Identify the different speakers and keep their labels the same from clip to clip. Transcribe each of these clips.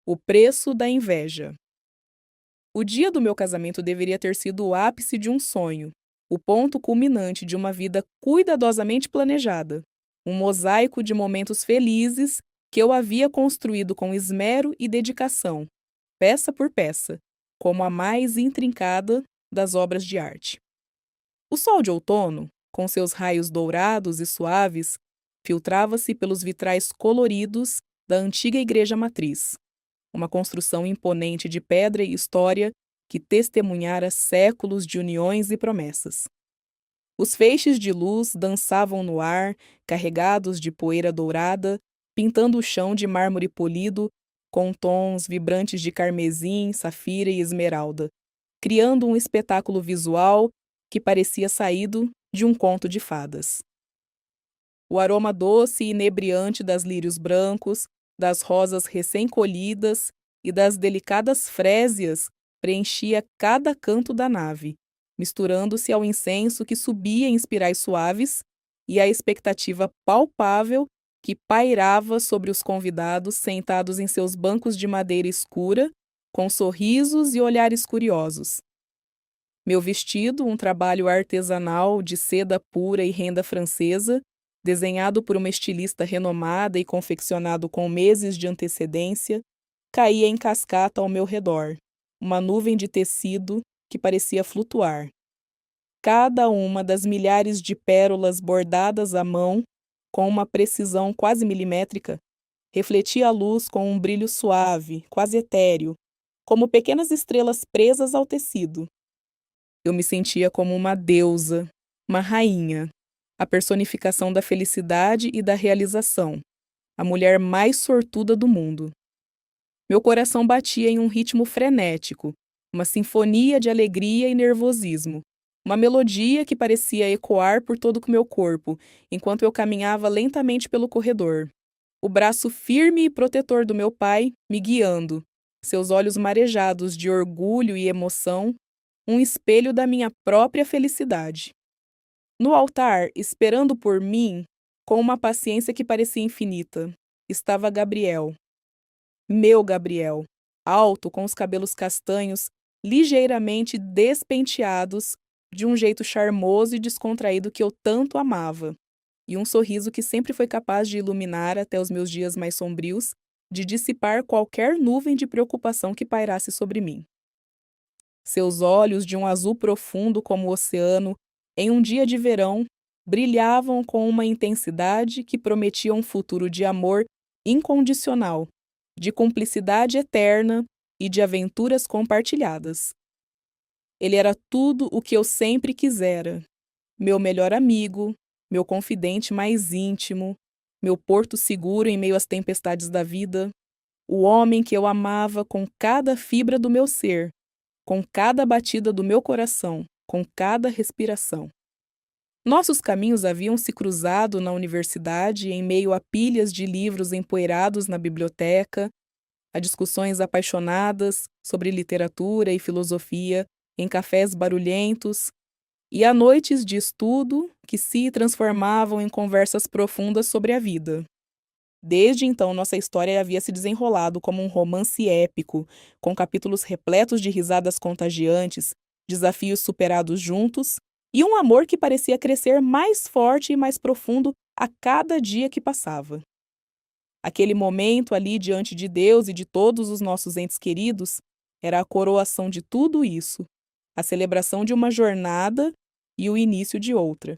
Speaker 1: O preço da inveja. O dia do meu casamento deveria ter sido o ápice de um sonho, o ponto culminante de uma vida cuidadosamente planejada, um mosaico de momentos felizes que eu havia construído com esmero e dedicação, peça por peça, como a mais intrincada das obras de arte. O sol de outono, com seus raios dourados e suaves, filtrava-se pelos vitrais coloridos da antiga igreja matriz, uma construção imponente de pedra e história que testemunhara séculos de uniões e promessas. Os feixes de luz dançavam no ar, carregados de poeira dourada, pintando o chão de mármore polido com tons vibrantes de carmesim, safira e esmeralda, criando um espetáculo visual que parecia saído de um conto de fadas. O aroma doce e inebriante das lírios brancos, das rosas recém-colhidas e das delicadas frésias preenchia cada canto da nave, misturando-se ao incenso que subia em espirais suaves e à expectativa palpável que pairava sobre os convidados sentados em seus bancos de madeira escura, com sorrisos e olhares curiosos. Meu vestido, um trabalho artesanal de seda pura e renda francesa, desenhado por uma estilista renomada e confeccionado com meses de antecedência, caía em cascata ao meu redor, uma nuvem de tecido que parecia flutuar. Cada uma das milhares de pérolas bordadas à mão, com uma precisão quase milimétrica, refletia a luz com um brilho suave, quase etéreo, como pequenas estrelas presas ao tecido. Eu me sentia como uma deusa, uma rainha, a personificação da felicidade e da realização, a mulher mais sortuda do mundo. Meu coração batia em um ritmo frenético, uma sinfonia de alegria e nervosismo, uma melodia que parecia ecoar por todo o meu corpo, enquanto eu caminhava lentamente pelo corredor. O braço firme e protetor do meu pai me guiando, seus olhos marejados de orgulho e emoção, um espelho da minha própria felicidade. No altar, esperando por mim, com uma paciência que parecia infinita, estava Gabriel. Meu Gabriel, alto, com os cabelos castanhos, ligeiramente despenteados, de um jeito charmoso e descontraído que eu tanto amava, e um sorriso que sempre foi capaz de iluminar até os meus dias mais sombrios, de dissipar qualquer nuvem de preocupação que pairasse sobre mim. Seus olhos, de um azul profundo como o oceano, em um dia de verão, brilhavam com uma intensidade que prometia um futuro de amor incondicional, de cumplicidade eterna e de aventuras compartilhadas. Ele era tudo o que eu sempre quisera: meu melhor amigo, meu confidente mais íntimo, meu porto seguro em meio às tempestades da vida, o homem que eu amava com cada fibra do meu ser, com cada batida do meu coração, com cada respiração. Nossos caminhos haviam se cruzado na universidade em meio a pilhas de livros empoeirados na biblioteca, a discussões apaixonadas sobre literatura e filosofia em cafés barulhentos e a noites de estudo que se transformavam em conversas profundas sobre a vida. Desde então, nossa história havia se desenrolado como um romance épico, com capítulos repletos de risadas contagiantes, desafios superados juntos e um amor que parecia crescer mais forte e mais profundo a cada dia que passava. Aquele momento ali diante de Deus e de todos os nossos entes queridos era a coroação de tudo isso, a celebração de uma jornada e o início de outra.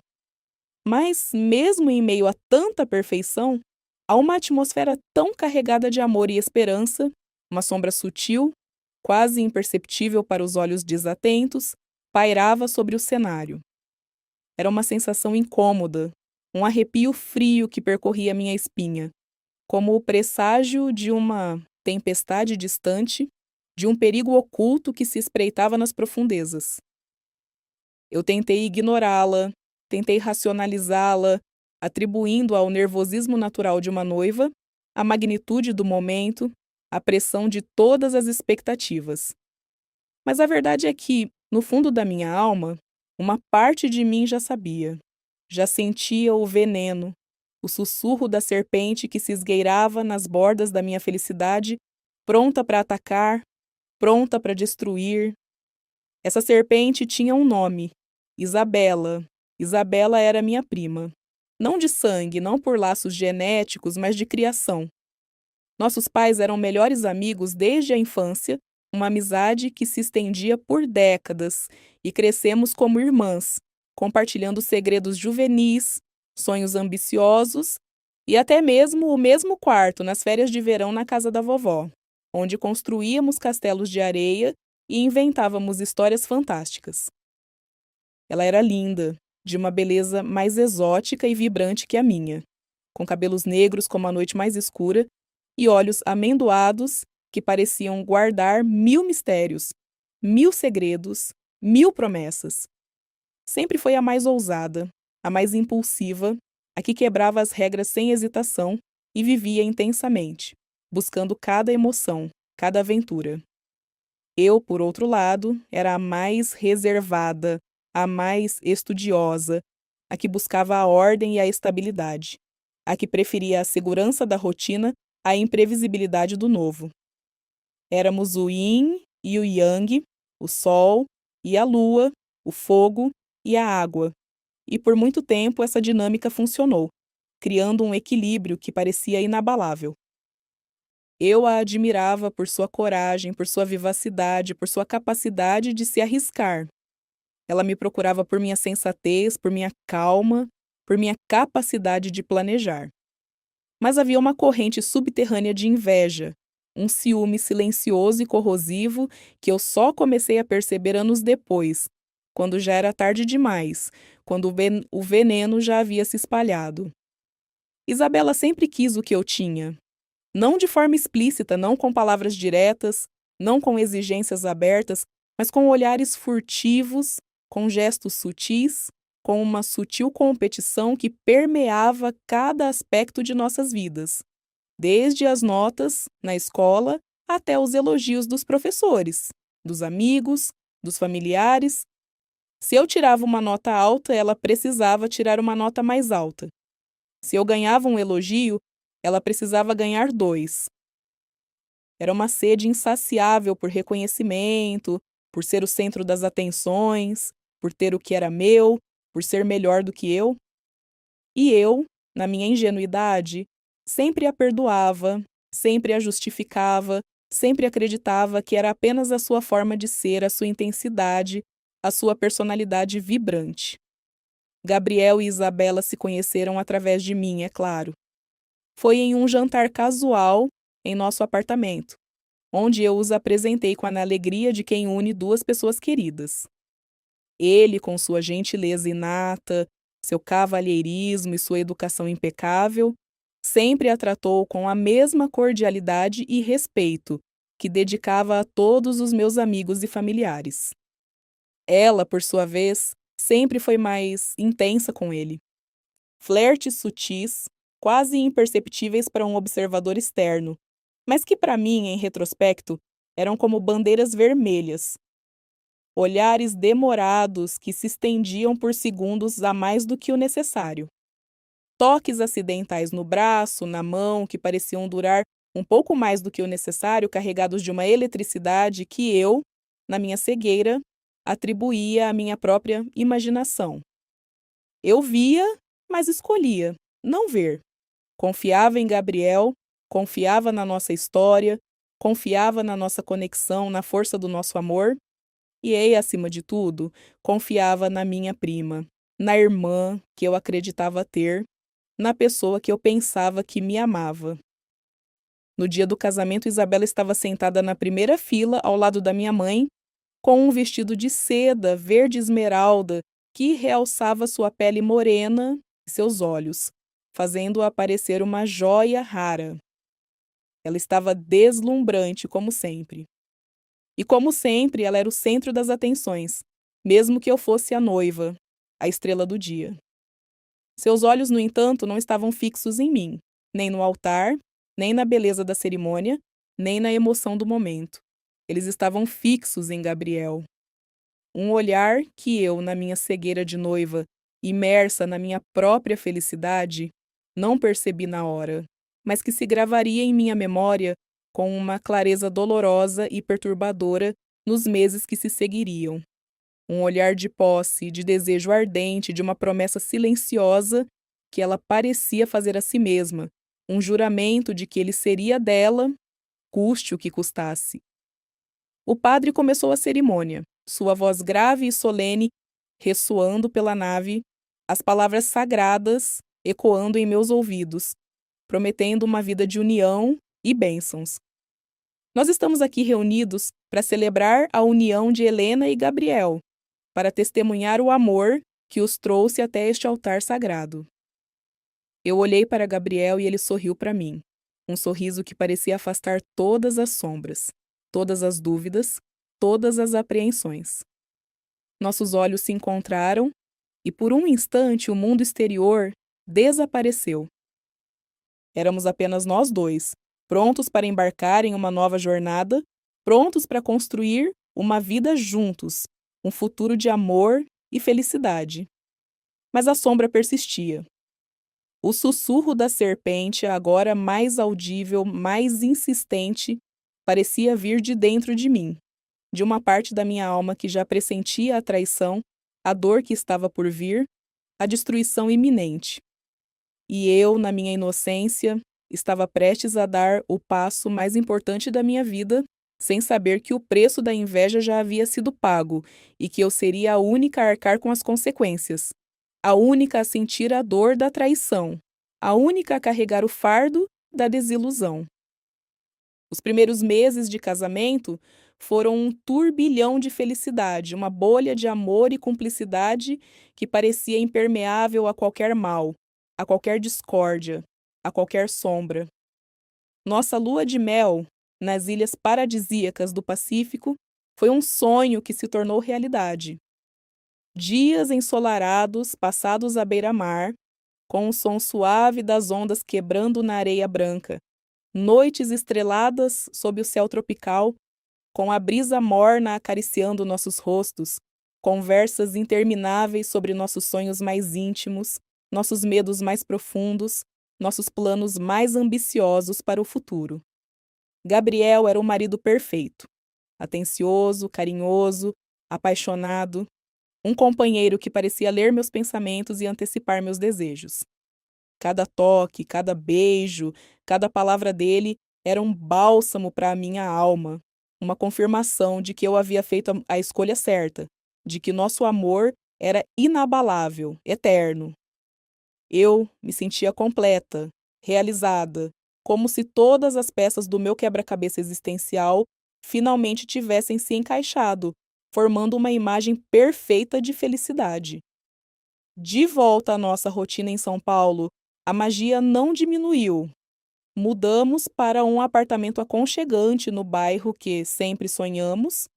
Speaker 1: Mas, mesmo em meio a tanta perfeição, há uma atmosfera tão carregada de amor e esperança, uma sombra sutil, quase imperceptível para os olhos desatentos, pairava sobre o cenário. Era uma sensação incômoda, um arrepio frio que percorria minha espinha, como o presságio de uma tempestade distante, de um perigo oculto que se espreitava nas profundezas. Eu tentei ignorá-la, tentei racionalizá-la, atribuindo ao nervosismo natural de uma noiva a magnitude do momento, a pressão de todas as expectativas. Mas a verdade é que, no fundo da minha alma, uma parte de mim já sabia, já sentia o veneno, o sussurro da serpente que se esgueirava nas bordas da minha felicidade pronta para atacar, pronta para destruir. Essa serpente tinha um nome: Isabela. Isabela era minha prima. Não de sangue, não por laços genéticos, mas de criação. Nossos pais eram melhores amigos desde a infância, uma amizade que se estendia por décadas, e crescemos como irmãs, compartilhando segredos juvenis, sonhos ambiciosos e até mesmo o mesmo quarto nas férias de verão na casa da vovó, onde construíamos castelos de areia e inventávamos histórias fantásticas. Ela era linda, de uma beleza mais exótica e vibrante que a minha, com cabelos negros como a noite mais escura e olhos amendoados que pareciam guardar 1000 mistérios, 1000 segredos, 1000 promessas. Sempre foi a mais ousada, a mais impulsiva, a que quebrava as regras sem hesitação e vivia intensamente, buscando cada emoção, cada aventura. Eu, por outro lado, era a mais reservada, a mais estudiosa, a que buscava a ordem e a estabilidade, a que preferia a segurança da rotina à imprevisibilidade do novo. Éramos o yin e o yang, o sol e a lua, o fogo e a água, e por muito tempo essa dinâmica funcionou, criando um equilíbrio que parecia inabalável. Eu a admirava por sua coragem, por sua vivacidade, por sua capacidade de se arriscar. Ela me procurava por minha sensatez, por minha calma, por minha capacidade de planejar. Mas havia uma corrente subterrânea de inveja, um ciúme silencioso e corrosivo que eu só comecei a perceber anos depois, quando já era tarde demais, quando o veneno já havia se espalhado. Isabela sempre quis o que eu tinha. Não de forma explícita, não com palavras diretas, não com exigências abertas, mas com olhares furtivos, com gestos sutis, com uma sutil competição que permeava cada aspecto de nossas vidas, desde as notas na escola até os elogios dos professores, dos amigos, dos familiares. Se eu tirava uma nota alta, ela precisava tirar uma nota mais alta. Se eu ganhava um elogio, ela precisava ganhar 2. Era uma sede insaciável por reconhecimento, por ser o centro das atenções, por ter o que era meu, por ser melhor do que eu. E eu, na minha ingenuidade, sempre a perdoava, sempre a justificava, sempre acreditava que era apenas a sua forma de ser, a sua intensidade, a sua personalidade vibrante. Gabriel e Isabela se conheceram através de mim, é claro. Foi em um jantar casual em nosso apartamento, onde eu os apresentei com a alegria de quem une duas pessoas queridas. Ele, com sua gentileza inata, seu cavalheirismo e sua educação impecável, sempre a tratou com a mesma cordialidade e respeito que dedicava a todos os meus amigos e familiares. Ela, por sua vez, sempre foi mais intensa com ele. Flertes sutis, quase imperceptíveis para um observador externo, mas que para mim, em retrospecto, eram como bandeiras vermelhas. Olhares demorados que se estendiam por segundos a mais do que o necessário. Toques acidentais no braço, na mão, que pareciam durar um pouco mais do que o necessário, carregados de uma eletricidade que eu, na minha cegueira, atribuía à minha própria imaginação. Eu via, mas escolhia não ver. Confiava em Gabriel, confiava na nossa história, confiava na nossa conexão, na força do nosso amor. E, acima de tudo, confiava na minha prima, na irmã que eu acreditava ter, na pessoa que eu pensava que me amava. No dia do casamento, Isabela estava sentada na primeira fila, ao lado da minha mãe, com um vestido de seda verde esmeralda que realçava sua pele morena e seus olhos, fazendo-a parecer uma joia rara. Ela estava deslumbrante, como sempre. E como sempre, ela era o centro das atenções, mesmo que eu fosse a noiva, a estrela do dia. Seus olhos, no entanto, não estavam fixos em mim, nem no altar, nem na beleza da cerimônia, nem na emoção do momento. Eles estavam fixos em Gabriel. Um olhar que eu, na minha cegueira de noiva, imersa na minha própria felicidade, não percebi na hora, mas que se gravaria em minha memória com uma clareza dolorosa e perturbadora nos meses que se seguiriam. Um olhar de posse, de desejo ardente, de uma promessa silenciosa que ela parecia fazer a si mesma, um juramento de que ele seria dela, custe o que custasse. O padre começou a cerimônia, sua voz grave e solene ressoando pela nave, as palavras sagradas ecoando em meus ouvidos, prometendo uma vida de união e bênçãos. Nós estamos aqui reunidos para celebrar a união de Helena e Gabriel, para testemunhar o amor que os trouxe até este altar sagrado. Eu olhei para Gabriel e ele sorriu para mim, um sorriso que parecia afastar todas as sombras, todas as dúvidas, todas as apreensões. Nossos olhos se encontraram e por um instante o mundo exterior desapareceu. Éramos apenas nós dois, prontos para embarcar em uma nova jornada, prontos para construir uma vida juntos, um futuro de amor e felicidade. Mas a sombra persistia. O sussurro da serpente, agora mais audível, mais insistente, parecia vir de dentro de mim, de uma parte da minha alma que já pressentia a traição, a dor que estava por vir, a destruição iminente. E eu, na minha inocência, estava prestes a dar o passo mais importante da minha vida, sem saber que o preço da inveja já havia sido pago e que eu seria a única a arcar com as consequências, a única a sentir a dor da traição, a única a carregar o fardo da desilusão. Os primeiros meses de casamento foram um turbilhão de felicidade, uma bolha de amor e cumplicidade que parecia impermeável a qualquer mal, a qualquer discórdia, a qualquer sombra. Nossa lua de mel, nas ilhas paradisíacas do Pacífico, foi um sonho que se tornou realidade. Dias ensolarados, passados à beira-mar, com o som suave das ondas quebrando na areia branca, noites estreladas sob o céu tropical, com a brisa morna acariciando nossos rostos, conversas intermináveis sobre nossos sonhos mais íntimos, nossos medos mais profundos, nossos planos mais ambiciosos para o futuro. Gabriel era o marido perfeito, atencioso, carinhoso, apaixonado, um companheiro que parecia ler meus pensamentos e antecipar meus desejos. Cada toque, cada beijo, cada palavra dele era um bálsamo para a minha alma, uma confirmação de que eu havia feito a escolha certa, de que nosso amor era inabalável, eterno. Eu me sentia completa, realizada, como se todas as peças do meu quebra-cabeça existencial finalmente tivessem se encaixado, formando uma imagem perfeita de felicidade. De volta à nossa rotina em São Paulo, a magia não diminuiu. Mudamos para um apartamento aconchegante no bairro que sempre sonhamos,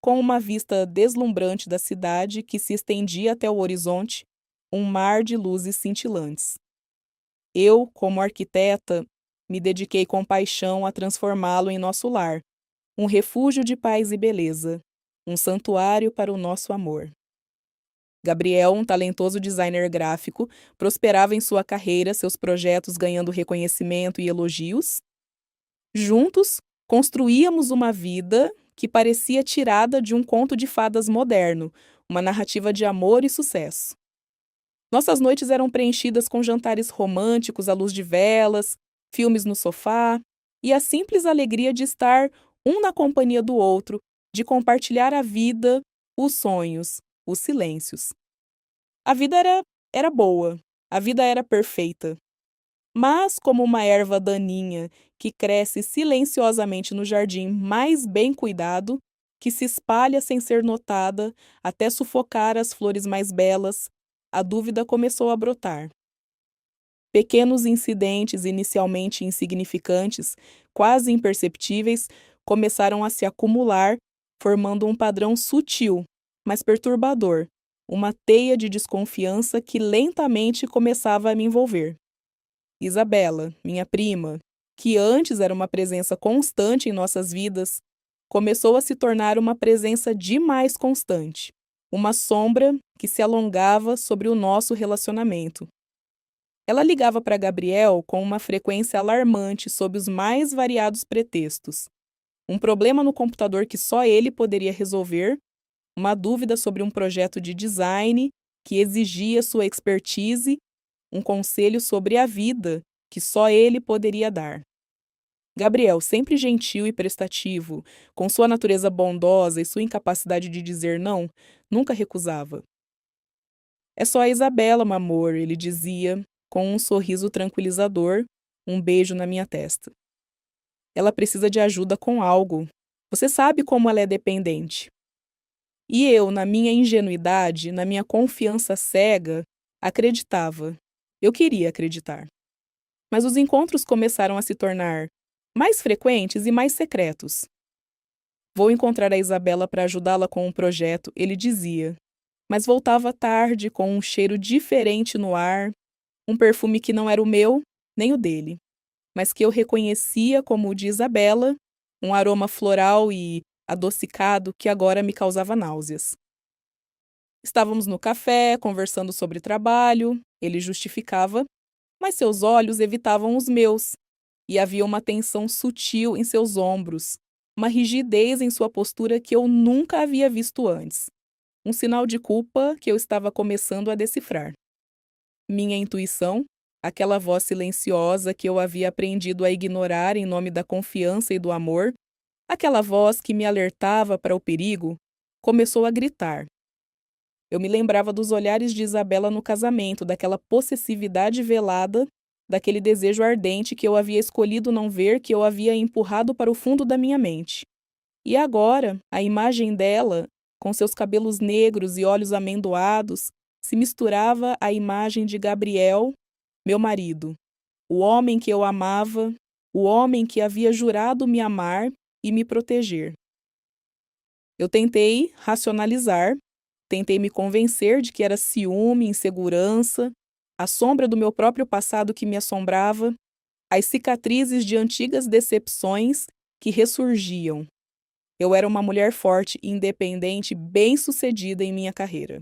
Speaker 1: com uma vista deslumbrante da cidade que se estendia até o horizonte, um mar de luzes cintilantes. Eu, como arquiteta, me dediquei com paixão a transformá-lo em nosso lar, um refúgio de paz e beleza, um santuário para o nosso amor. Gabriel, um talentoso designer gráfico, prosperava em sua carreira, seus projetos ganhando reconhecimento e elogios. Juntos, construíamos uma vida que parecia tirada de um conto de fadas moderno, uma narrativa de amor e sucesso. Nossas noites eram preenchidas com jantares românticos à luz de velas, filmes no sofá e a simples alegria de estar um na companhia do outro, de compartilhar a vida, os sonhos, os silêncios. A vida era boa, a vida era perfeita. Mas, como uma erva daninha que cresce silenciosamente no jardim mais bem cuidado, que se espalha sem ser notada até sufocar as flores mais belas, a dúvida começou a brotar. Pequenos incidentes inicialmente insignificantes, quase imperceptíveis, começaram a se acumular, formando um padrão sutil, mas perturbador, uma teia de desconfiança que lentamente começava a me envolver. Isabela, minha prima, que antes era uma presença constante em nossas vidas, começou a se tornar uma presença demais constante, uma sombra que se alongava sobre o nosso relacionamento. Ela ligava para Gabriel com uma frequência alarmante sob os mais variados pretextos. Um problema no computador que só ele poderia resolver, uma dúvida sobre um projeto de design que exigia sua expertise, um conselho sobre a vida que só ele poderia dar. Gabriel, sempre gentil e prestativo, com sua natureza bondosa e sua incapacidade de dizer não, nunca recusava. É só a Isabela, meu amor, ele dizia, com um sorriso tranquilizador, um beijo na minha testa. Ela precisa de ajuda com algo. Você sabe como ela é dependente. E eu, na minha ingenuidade, na minha confiança cega, acreditava. Eu queria acreditar. Mas os encontros começaram a se tornar mais frequentes e mais secretos. Vou encontrar a Isabela para ajudá-la com um projeto, ele dizia. Mas voltava tarde com um cheiro diferente no ar, um perfume que não era o meu, nem o dele, mas que eu reconhecia como o de Isabela, um aroma floral e adocicado que agora me causava náuseas. Estávamos no café, conversando sobre trabalho, ele justificava, mas seus olhos evitavam os meus, e havia uma tensão sutil em seus ombros, uma rigidez em sua postura que eu nunca havia visto antes. Um sinal de culpa que eu estava começando a decifrar. Minha intuição, aquela voz silenciosa que eu havia aprendido a ignorar em nome da confiança e do amor, aquela voz que me alertava para o perigo, começou a gritar. Eu me lembrava dos olhares de Isabela no casamento, daquela possessividade velada, daquele desejo ardente que eu havia escolhido não ver, que eu havia empurrado para o fundo da minha mente. E agora, a imagem dela, com seus cabelos negros e olhos amendoados, se misturava à imagem de Gabriel, meu marido, o homem que eu amava, o homem que havia jurado me amar e me proteger. Eu tentei racionalizar, tentei me convencer de que era ciúme, insegurança, a sombra do meu próprio passado que me assombrava, as cicatrizes de antigas decepções que ressurgiam. Eu era uma mulher forte, independente, bem-sucedida em minha carreira.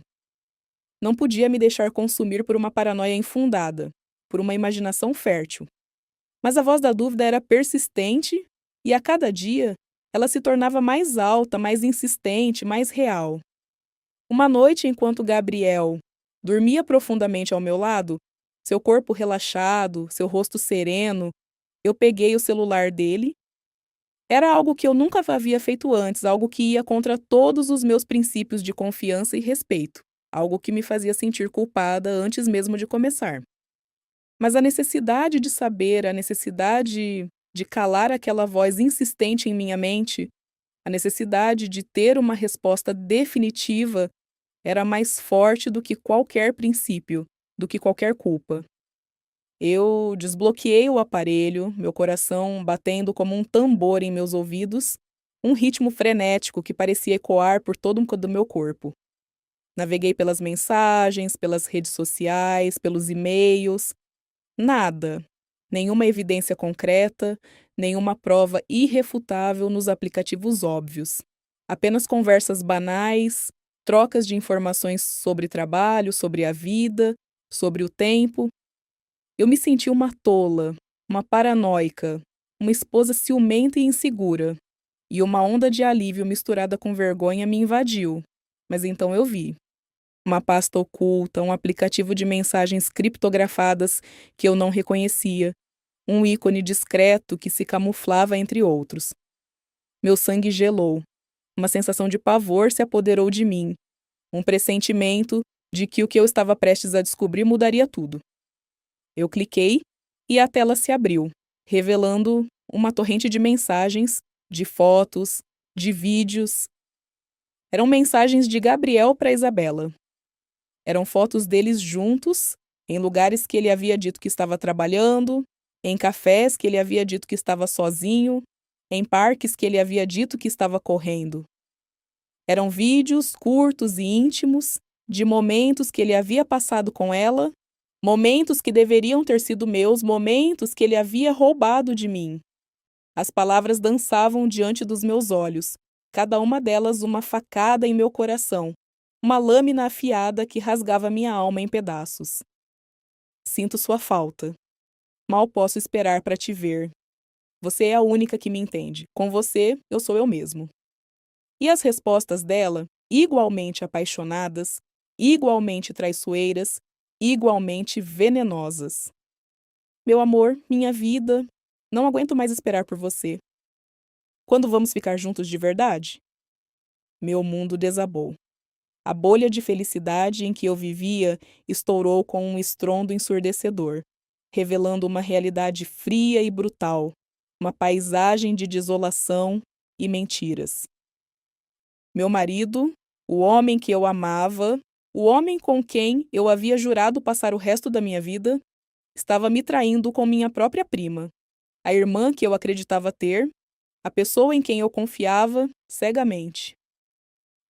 Speaker 1: Não podia me deixar consumir por uma paranoia infundada, por uma imaginação fértil. Mas a voz da dúvida era persistente e, a cada dia, ela se tornava mais alta, mais insistente, mais real. Uma noite, enquanto Gabriel dormia profundamente ao meu lado, seu corpo relaxado, seu rosto sereno, eu peguei o celular dele. Era algo que eu nunca havia feito antes, algo que ia contra todos os meus princípios de confiança e respeito, algo que me fazia sentir culpada antes mesmo de começar. Mas a necessidade de saber, a necessidade de calar aquela voz insistente em minha mente, a necessidade de ter uma resposta definitiva era mais forte do que qualquer princípio, do que qualquer culpa. Eu desbloqueei o aparelho, meu coração batendo como um tambor em meus ouvidos, um ritmo frenético que parecia ecoar por todo o meu corpo. Naveguei pelas mensagens, pelas redes sociais, pelos e-mails. Nada. Nenhuma evidência concreta, nenhuma prova irrefutável nos aplicativos óbvios. Apenas conversas banais, trocas de informações sobre trabalho, sobre a vida, sobre o tempo. Eu me senti uma tola, uma paranoica, uma esposa ciumenta e insegura. E uma onda de alívio misturada com vergonha me invadiu. Mas então eu vi. Uma pasta oculta, um aplicativo de mensagens criptografadas que eu não reconhecia, um ícone discreto que se camuflava entre outros. Meu sangue gelou. Uma sensação de pavor se apoderou de mim, um pressentimento de que o que eu estava prestes a descobrir mudaria tudo. Eu cliquei e a tela se abriu, revelando uma torrente de mensagens, de fotos, de vídeos. Eram mensagens de Gabriel para Isabela. Eram fotos deles juntos, em lugares que ele havia dito que estava trabalhando, em cafés que ele havia dito que estava sozinho, em parques que ele havia dito que estava correndo. Eram vídeos curtos e íntimos de momentos que ele havia passado com ela, momentos que deveriam ter sido meus, momentos que ele havia roubado de mim. As palavras dançavam diante dos meus olhos, cada uma delas uma facada em meu coração, uma lâmina afiada que rasgava minha alma em pedaços. Sinto sua falta. Mal posso esperar para te ver. Você é a única que me entende. Com você, eu sou eu mesmo. E as respostas dela, igualmente apaixonadas, igualmente traiçoeiras, igualmente venenosas. Meu amor, minha vida, não aguento mais esperar por você. Quando vamos ficar juntos de verdade? Meu mundo desabou. A bolha de felicidade em que eu vivia estourou com um estrondo ensurdecedor, revelando uma realidade fria e brutal, uma paisagem de desolação e mentiras. Meu marido, o homem que eu amava, o homem com quem eu havia jurado passar o resto da minha vida, estava me traindo com minha própria prima, a irmã que eu acreditava ter, a pessoa em quem eu confiava cegamente.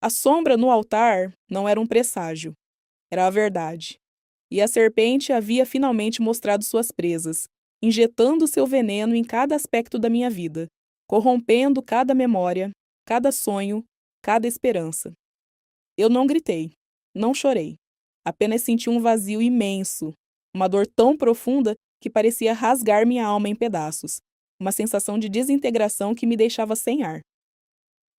Speaker 1: A sombra no altar não era um presságio, era a verdade. E a serpente havia finalmente mostrado suas presas, injetando seu veneno em cada aspecto da minha vida, corrompendo cada memória, cada sonho, cada esperança. Eu não gritei, não chorei. Apenas senti um vazio imenso, uma dor tão profunda que parecia rasgar minha alma em pedaços, uma sensação de desintegração que me deixava sem ar.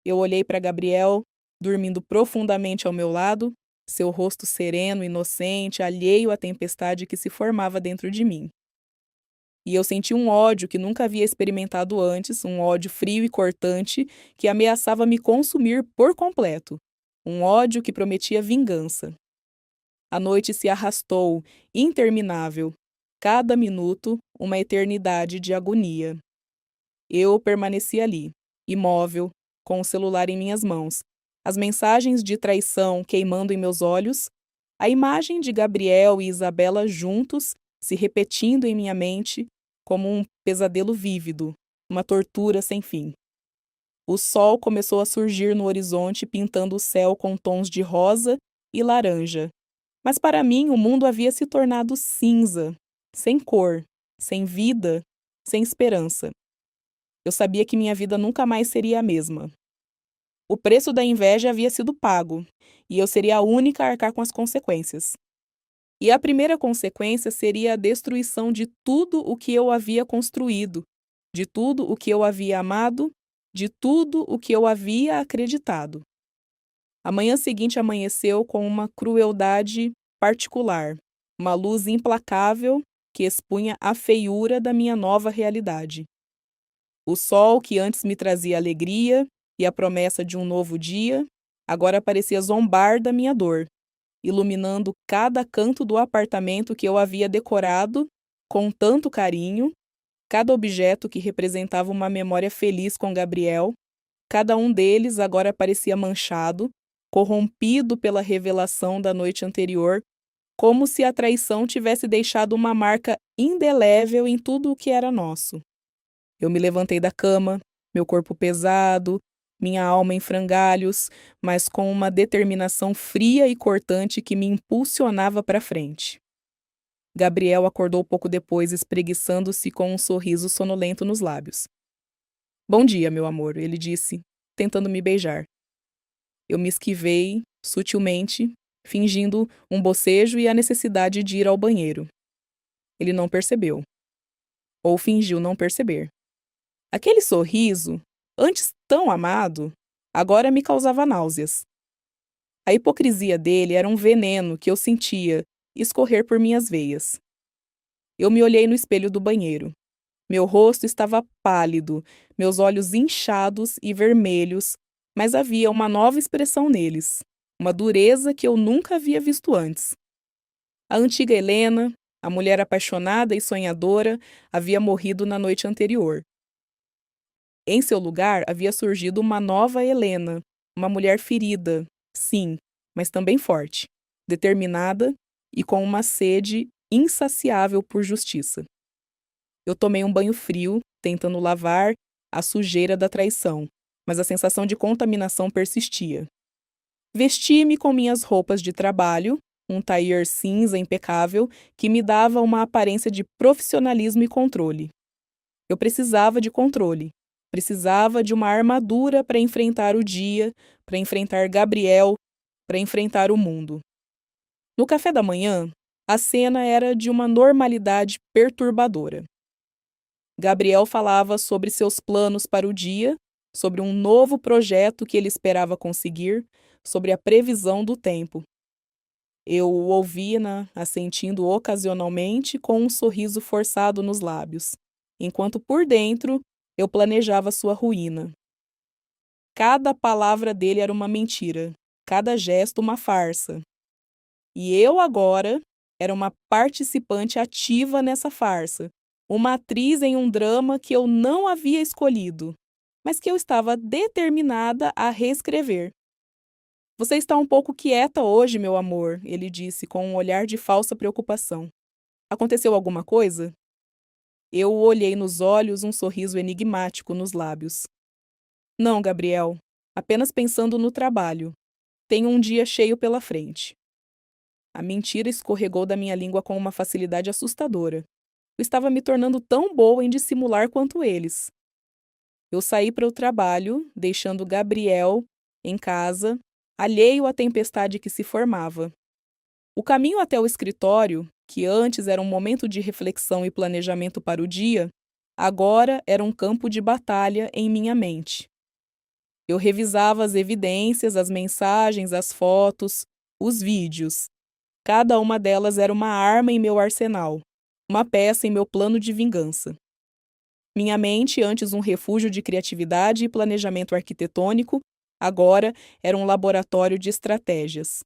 Speaker 1: Eu olhei para Gabriel, dormindo profundamente ao meu lado, seu rosto sereno, inocente, alheio à tempestade que se formava dentro de mim. E eu senti um ódio que nunca havia experimentado antes, um ódio frio e cortante que ameaçava me consumir por completo, um ódio que prometia vingança. A noite se arrastou, interminável, cada minuto uma eternidade de agonia. Eu permaneci ali, imóvel, com o celular em minhas mãos, as mensagens de traição queimando em meus olhos, a imagem de Gabriel e Isabela juntos se repetindo em minha mente como um pesadelo vívido, uma tortura sem fim. O sol começou a surgir no horizonte, pintando o céu com tons de rosa e laranja. Mas para mim o mundo havia se tornado cinza, sem cor, sem vida, sem esperança. Eu sabia que minha vida nunca mais seria a mesma. O preço da inveja havia sido pago, e eu seria a única a arcar com as consequências. E a primeira consequência seria a destruição de tudo o que eu havia construído, de tudo o que eu havia amado, de tudo o que eu havia acreditado. A manhã seguinte amanheceu com uma crueldade particular, uma luz implacável que expunha a feiura da minha nova realidade. O sol que antes me trazia alegria e a promessa de um novo dia, agora parecia zombar da minha dor, iluminando cada canto do apartamento que eu havia decorado com tanto carinho, cada objeto que representava uma memória feliz com Gabriel, cada um deles agora parecia manchado, corrompido pela revelação da noite anterior, como se a traição tivesse deixado uma marca indelével em tudo o que era nosso. Eu me levantei da cama, meu corpo pesado, minha alma em frangalhos, mas com uma determinação fria e cortante que me impulsionava para frente. Gabriel acordou pouco depois, espreguiçando-se com um sorriso sonolento nos lábios. "Bom dia, meu amor", ele disse, tentando me beijar. Eu me esquivei, sutilmente, fingindo um bocejo e a necessidade de ir ao banheiro. Ele não percebeu. Ou fingiu não perceber. Aquele sorriso, antes tão amado, agora me causava náuseas. A hipocrisia dele era um veneno que eu sentia escorrer por minhas veias. Eu me olhei no espelho do banheiro. Meu rosto estava pálido, meus olhos inchados e vermelhos, mas havia uma nova expressão neles, uma dureza que eu nunca havia visto antes. A antiga Helena, a mulher apaixonada e sonhadora, havia morrido na noite anterior. Em seu lugar havia surgido uma nova Helena, uma mulher ferida, sim, mas também forte, determinada e com uma sede insaciável por justiça. Eu tomei um banho frio, tentando lavar a sujeira da traição, mas a sensação de contaminação persistia. Vesti-me com minhas roupas de trabalho, um tailleur cinza impecável que me dava uma aparência de profissionalismo e controle. Eu precisava de controle. Precisava de uma armadura para enfrentar o dia, para enfrentar Gabriel, para enfrentar o mundo. No café da manhã, A cena era de uma normalidade perturbadora. Gabriel falava sobre seus planos para o dia, sobre um novo projeto que ele esperava conseguir, sobre a previsão do tempo. Eu o ouvia, assentindo ocasionalmente com um sorriso forçado nos lábios, enquanto por dentro eu planejava sua ruína. Cada palavra dele era uma mentira, cada gesto uma farsa. E eu agora era uma participante ativa nessa farsa, uma atriz em um drama que eu não havia escolhido, mas que eu estava determinada a reescrever. Você está um pouco quieta hoje, meu amor, ele disse com um olhar de falsa preocupação. Aconteceu alguma coisa? Eu o olhei nos olhos, um sorriso enigmático nos lábios. Não, Gabriel, apenas pensando no trabalho. Tenho um dia cheio pela frente. A mentira escorregou da minha língua com uma facilidade assustadora. Eu estava me tornando tão boa em dissimular quanto eles. Eu saí para o trabalho, deixando Gabriel em casa, alheio à tempestade que se formava. O caminho até o escritório, que antes era um momento de reflexão e planejamento para o dia, agora era um campo de batalha em minha mente. Eu revisava as evidências, as mensagens, as fotos, os vídeos. Cada uma delas era uma arma em meu arsenal, uma peça em meu plano de vingança. Minha mente, antes um refúgio de criatividade e planejamento arquitetônico, agora era um laboratório de estratégias.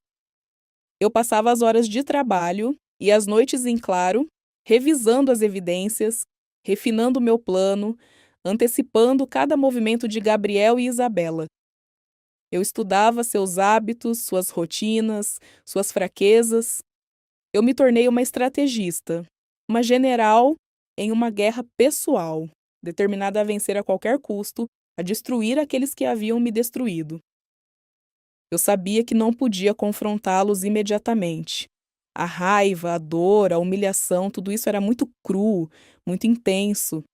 Speaker 1: Eu passava as horas de trabalho e as noites em claro, revisando as evidências, refinando meu plano, antecipando cada movimento de Gabriel e Isabela. Eu estudava seus hábitos, suas rotinas, suas fraquezas. Eu me tornei uma estrategista, uma general em uma guerra pessoal, determinada a vencer a qualquer custo, a destruir aqueles que haviam me destruído. Eu sabia que não podia confrontá-los imediatamente. A raiva, a dor, a humilhação, tudo isso era muito cru, muito intenso.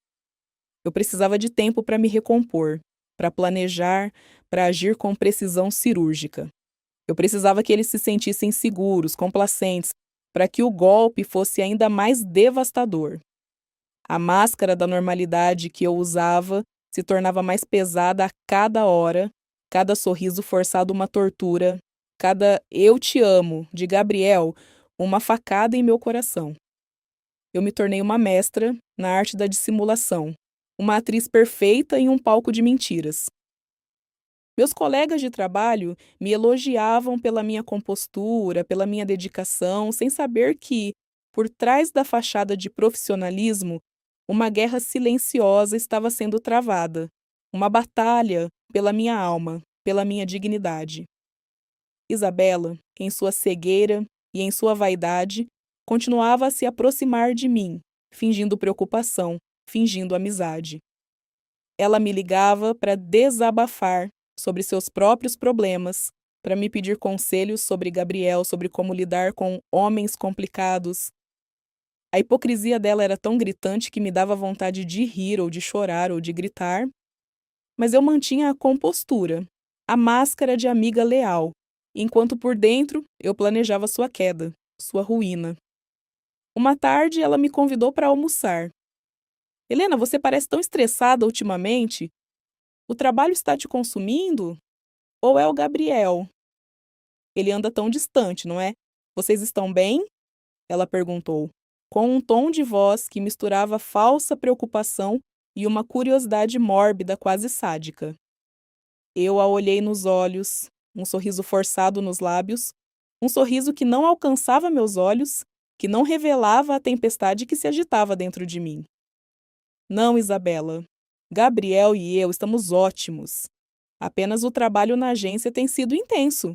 Speaker 1: Eu precisava de tempo para me recompor, para planejar, para agir com precisão cirúrgica. Eu precisava que eles se sentissem seguros, complacentes, para que o golpe fosse ainda mais devastador. A máscara da normalidade que eu usava se tornava mais pesada a cada hora, cada sorriso forçado uma tortura, cada eu te amo de Gabriel uma facada em meu coração. Eu me tornei uma mestra na arte da dissimulação, uma atriz perfeita em um palco de mentiras. Meus colegas de trabalho me elogiavam pela minha compostura, pela minha dedicação, sem saber que, por trás da fachada de profissionalismo, uma guerra silenciosa estava sendo travada, uma batalha pela minha alma, pela minha dignidade. Isabela, em sua cegueira e em sua vaidade, continuava a se aproximar de mim, fingindo preocupação, fingindo amizade. Ela me ligava para desabafar sobre seus próprios problemas, para me pedir conselhos sobre Gabriel, sobre como lidar com homens complicados. A hipocrisia dela era tão gritante que me dava vontade de rir ou de chorar ou de gritar, mas eu mantinha a compostura, a máscara de amiga leal, enquanto por dentro eu planejava sua queda, sua ruína. Uma tarde ela me convidou para almoçar. Helena, você parece tão estressada ultimamente. O trabalho está te consumindo? Ou é o Gabriel? Ele anda tão distante, não é? Vocês estão bem? Ela perguntou, com um tom de voz que misturava falsa preocupação e uma curiosidade mórbida, quase sádica. Eu a olhei nos olhos, um sorriso forçado nos lábios, um sorriso que não alcançava meus olhos, que não revelava a tempestade que se agitava dentro de mim. Não, Isabela. Gabriel e eu estamos ótimos. Apenas o trabalho na agência tem sido intenso.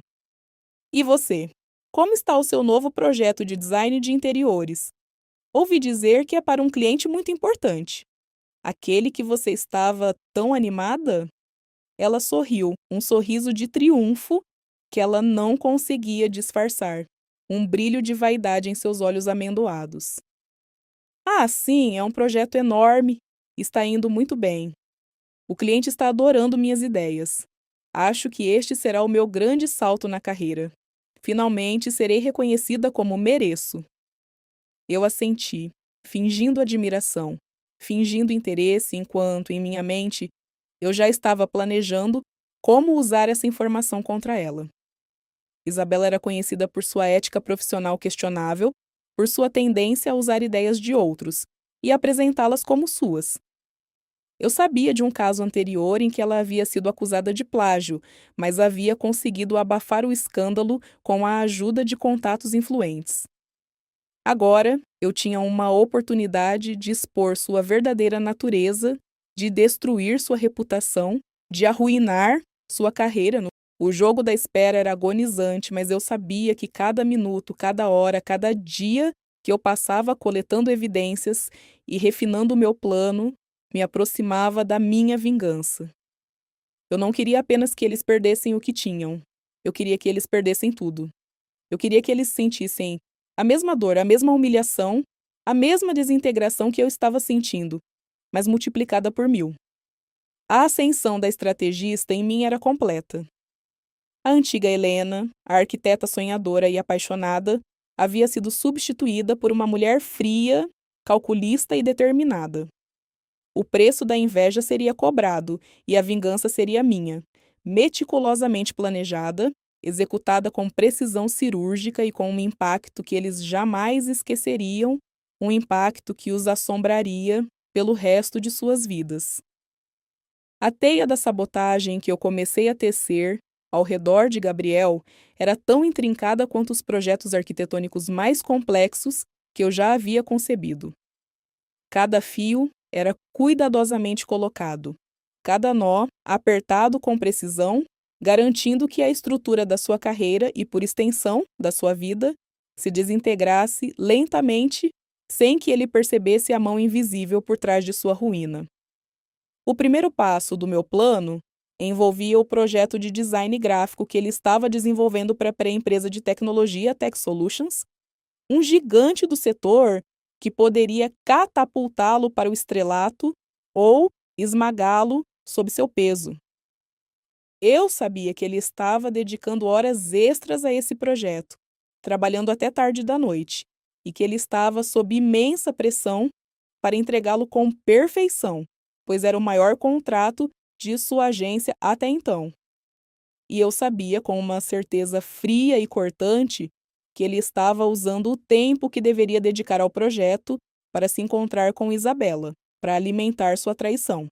Speaker 1: E você? Como está o seu novo projeto de design de interiores? Ouvi dizer que é para um cliente muito importante. Aquele que você estava tão animada? Ela sorriu, um sorriso de triunfo que ela não conseguia disfarçar, um brilho de vaidade em seus olhos amendoados. Ah, sim, é um projeto enorme. Está indo muito bem. O cliente está adorando minhas ideias. Acho que este será o meu grande salto na carreira. Finalmente serei reconhecida como mereço. Eu assenti, fingindo admiração, fingindo interesse, enquanto, em minha mente, eu já estava planejando como usar essa informação contra ela. Isabela era conhecida por sua ética profissional questionável, por sua tendência a usar ideias de outros e apresentá-las como suas. Eu sabia de um caso anterior em que ela havia sido acusada de plágio, mas havia conseguido abafar o escândalo com a ajuda de contatos influentes. Agora, eu tinha uma oportunidade de expor sua verdadeira natureza, de destruir sua reputação, de arruinar sua carreira. O jogo da espera era agonizante, mas eu sabia que cada minuto, cada hora, cada dia que eu passava coletando evidências e refinando o meu plano me aproximava da minha vingança. Eu não queria apenas que eles perdessem o que tinham. Eu queria que eles perdessem tudo. Eu queria que eles sentissem a mesma dor, a mesma humilhação, a mesma desintegração que eu estava sentindo, mas multiplicada por 1000. A ascensão da estrategista em mim era completa. A antiga Helena, a arquiteta sonhadora e apaixonada, havia sido substituída por uma mulher fria, calculista e determinada. O preço da inveja seria cobrado e a vingança seria minha, meticulosamente planejada, executada com precisão cirúrgica e com um impacto que eles jamais esqueceriam, um impacto que os assombraria pelo resto de suas vidas. A teia da sabotagem que eu comecei a tecer ao redor de Gabriel era tão intrincada quanto os projetos arquitetônicos mais complexos que eu já havia concebido. Cada fio era cuidadosamente colocado, cada nó apertado com precisão, garantindo que a estrutura da sua carreira e, por extensão, da sua vida, se desintegrasse lentamente sem que ele percebesse a mão invisível por trás de sua ruína. O primeiro passo do meu plano envolvia o projeto de design gráfico que ele estava desenvolvendo para a pré-empresa de tecnologia Tech Solutions, um gigante do setor que poderia catapultá-lo para o estrelato ou esmagá-lo sob seu peso. Eu sabia que ele estava dedicando horas extras a esse projeto, trabalhando até tarde da noite, e que ele estava sob imensa pressão para entregá-lo com perfeição, pois era o maior contrato de sua agência até então. E eu sabia, com uma certeza fria e cortante, que ele estava usando o tempo que deveria dedicar ao projeto para se encontrar com Isabela, para alimentar sua traição.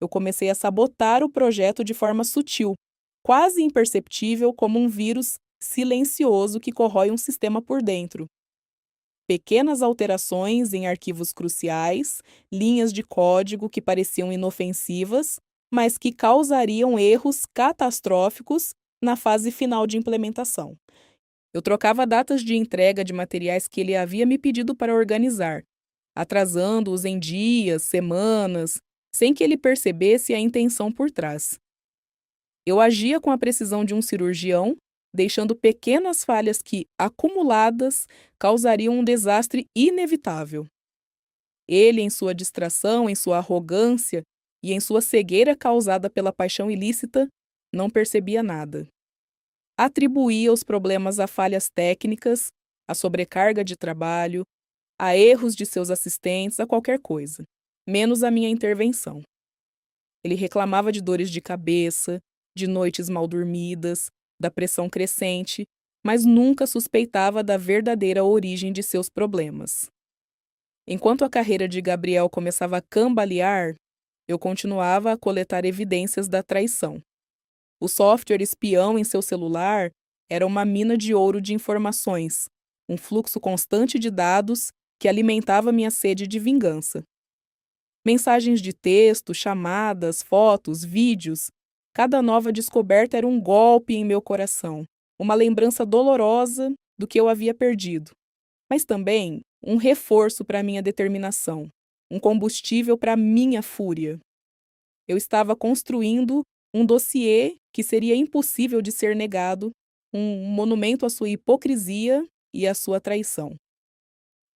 Speaker 1: Eu comecei a sabotar o projeto de forma sutil, quase imperceptível, como um vírus silencioso que corrói um sistema por dentro. Pequenas alterações em arquivos cruciais, linhas de código que pareciam inofensivas, mas que causariam erros catastróficos na fase final de implementação. Eu trocava datas de entrega de materiais que ele havia me pedido para organizar, atrasando-os em dias, semanas, sem que ele percebesse a intenção por trás. Eu agia com a precisão de um cirurgião, deixando pequenas falhas que, acumuladas, causariam um desastre inevitável. Ele, em sua distração, em sua arrogância e em sua cegueira causada pela paixão ilícita, não percebia nada. Atribuía os problemas a falhas técnicas, a sobrecarga de trabalho, a erros de seus assistentes, a qualquer coisa, menos a minha intervenção. Ele reclamava de dores de cabeça, de noites mal dormidas, da pressão crescente, mas nunca suspeitava da verdadeira origem de seus problemas. Enquanto a carreira de Gabriel começava a cambalear, eu continuava a coletar evidências da traição. O software espião em seu celular era uma mina de ouro de informações, um fluxo constante de dados que alimentava minha sede de vingança. Mensagens de texto, chamadas, fotos, vídeos, cada nova descoberta era um golpe em meu coração, uma lembrança dolorosa do que eu havia perdido, mas também um reforço para minha determinação, um combustível para minha fúria. Eu estava construindo um dossiê que seria impossível de ser negado, um monumento à sua hipocrisia e à sua traição.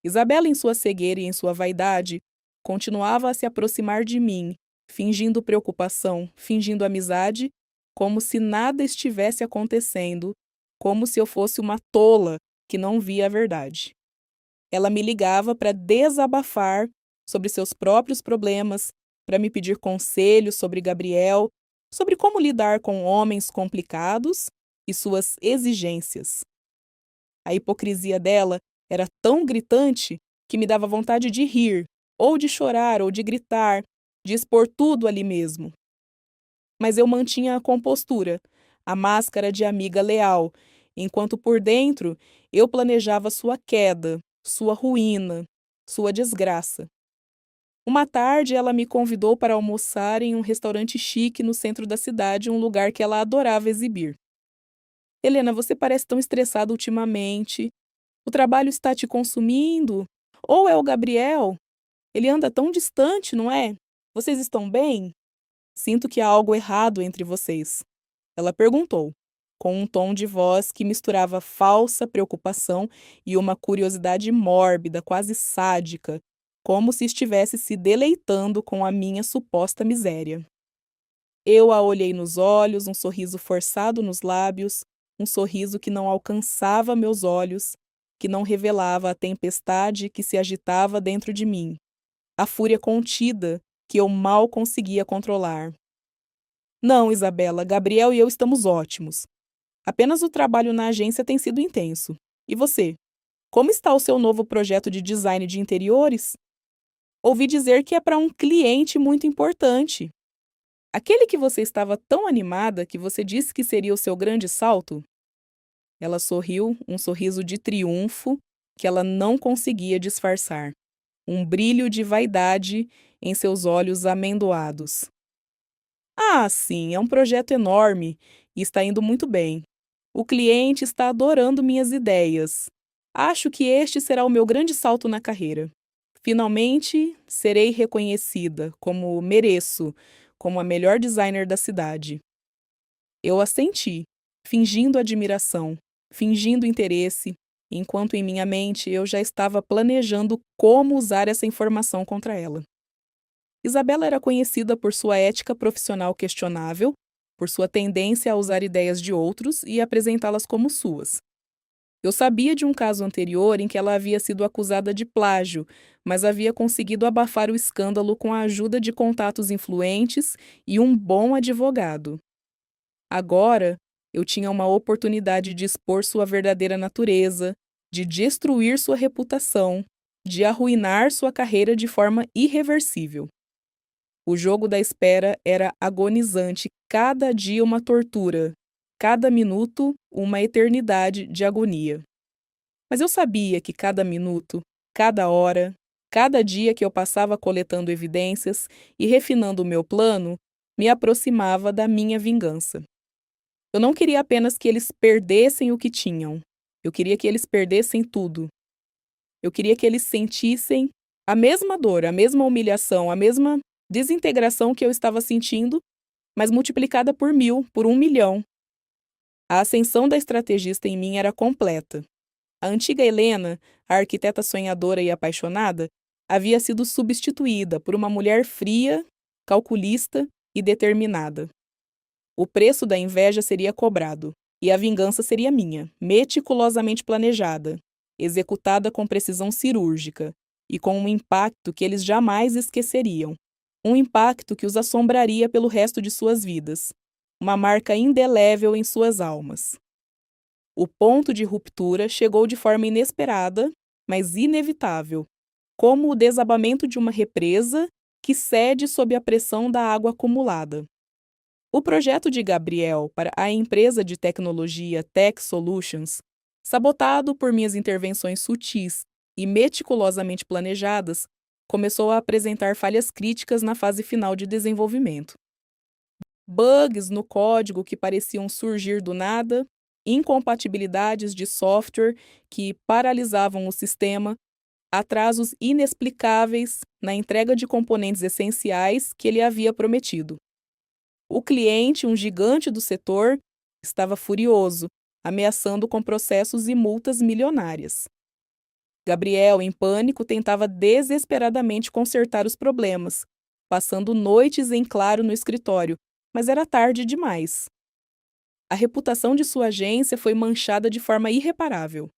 Speaker 1: Isabela, em sua cegueira e em sua vaidade, continuava a se aproximar de mim, fingindo preocupação, fingindo amizade, como se nada estivesse acontecendo, como se eu fosse uma tola que não via a verdade. Ela me ligava para desabafar sobre seus próprios problemas, para me pedir conselhos sobre Gabriel, sobre como lidar com homens complicados e suas exigências. A hipocrisia dela era tão gritante que me dava vontade de rir, ou de chorar, ou de gritar, de expor tudo ali mesmo. Mas eu mantinha a compostura, a máscara de amiga leal, enquanto por dentro eu planejava sua queda, sua ruína, sua desgraça. Uma tarde ela me convidou para almoçar em um restaurante chique no centro da cidade, um lugar que ela adorava exibir. Helena, você parece tão estressada ultimamente. O trabalho está te consumindo? Ou é o Gabriel? Ele anda tão distante, não é? Vocês estão bem? Sinto que há algo errado entre vocês. Ela perguntou, com um tom de voz que misturava falsa preocupação e uma curiosidade mórbida, quase sádica, como se estivesse se deleitando com a minha suposta miséria. Eu a olhei nos olhos, um sorriso forçado nos lábios, um sorriso que não alcançava meus olhos, que não revelava a tempestade que se agitava dentro de mim, a fúria contida que eu mal conseguia controlar. Não, Isabela, Gabriel e eu estamos ótimos. Apenas o trabalho na agência tem sido intenso. E você? Como está o seu novo projeto de design de interiores? Ouvi dizer que é para um cliente muito importante. Aquele que você estava tão animada que você disse que seria o seu grande salto? Ela sorriu, um sorriso de triunfo que ela não conseguia disfarçar. Um brilho de vaidade em seus olhos amendoados. Ah, sim, é um projeto enorme e está indo muito bem. O cliente está adorando minhas ideias. Acho que este será o meu grande salto na carreira. Finalmente, serei reconhecida como mereço, como a melhor designer da cidade. Eu assenti, fingindo admiração, fingindo interesse, enquanto em minha mente eu já estava planejando como usar essa informação contra ela. Isabela era conhecida por sua ética profissional questionável, por sua tendência a usar ideias de outros e apresentá-las como suas. Eu sabia de um caso anterior em que ela havia sido acusada de plágio, mas havia conseguido abafar o escândalo com a ajuda de contatos influentes e um bom advogado. Agora, eu tinha uma oportunidade de expor sua verdadeira natureza, de destruir sua reputação, de arruinar sua carreira de forma irreversível. O jogo da espera era agonizante, cada dia uma tortura, cada minuto uma eternidade de agonia. Mas eu sabia que cada minuto, cada hora, cada dia que eu passava coletando evidências e refinando o meu plano, me aproximava da minha vingança. Eu não queria apenas que eles perdessem o que tinham. Eu queria que eles perdessem tudo. Eu queria que eles sentissem a mesma dor, a mesma humilhação, a mesma desintegração que eu estava sentindo, mas multiplicada por 1000, por 1.000.000. A ascensão da estrategista em mim era completa. A antiga Helena, a arquiteta sonhadora e apaixonada, havia sido substituída por uma mulher fria, calculista e determinada. O preço da inveja seria cobrado, e a vingança seria minha, meticulosamente planejada, executada com precisão cirúrgica e com um impacto que eles jamais esqueceriam. Um impacto que os assombraria pelo resto de suas vidas, uma marca indelével em suas almas. O ponto de ruptura chegou de forma inesperada, mas inevitável, como o desabamento de uma represa que cede sob a pressão da água acumulada. O projeto de Gabriel para a empresa de tecnologia Tech Solutions, sabotado por minhas intervenções sutis e meticulosamente planejadas, começou a apresentar falhas críticas na fase final de desenvolvimento. Bugs no código que pareciam surgir do nada, incompatibilidades de software que paralisavam o sistema, atrasos inexplicáveis na entrega de componentes essenciais que ele havia prometido. O cliente, um gigante do setor, estava furioso, ameaçando com processos e multas milionárias. Gabriel, em pânico, tentava desesperadamente consertar os problemas, passando noites em claro no escritório, mas era tarde demais. A reputação de sua agência foi manchada de forma irreparável,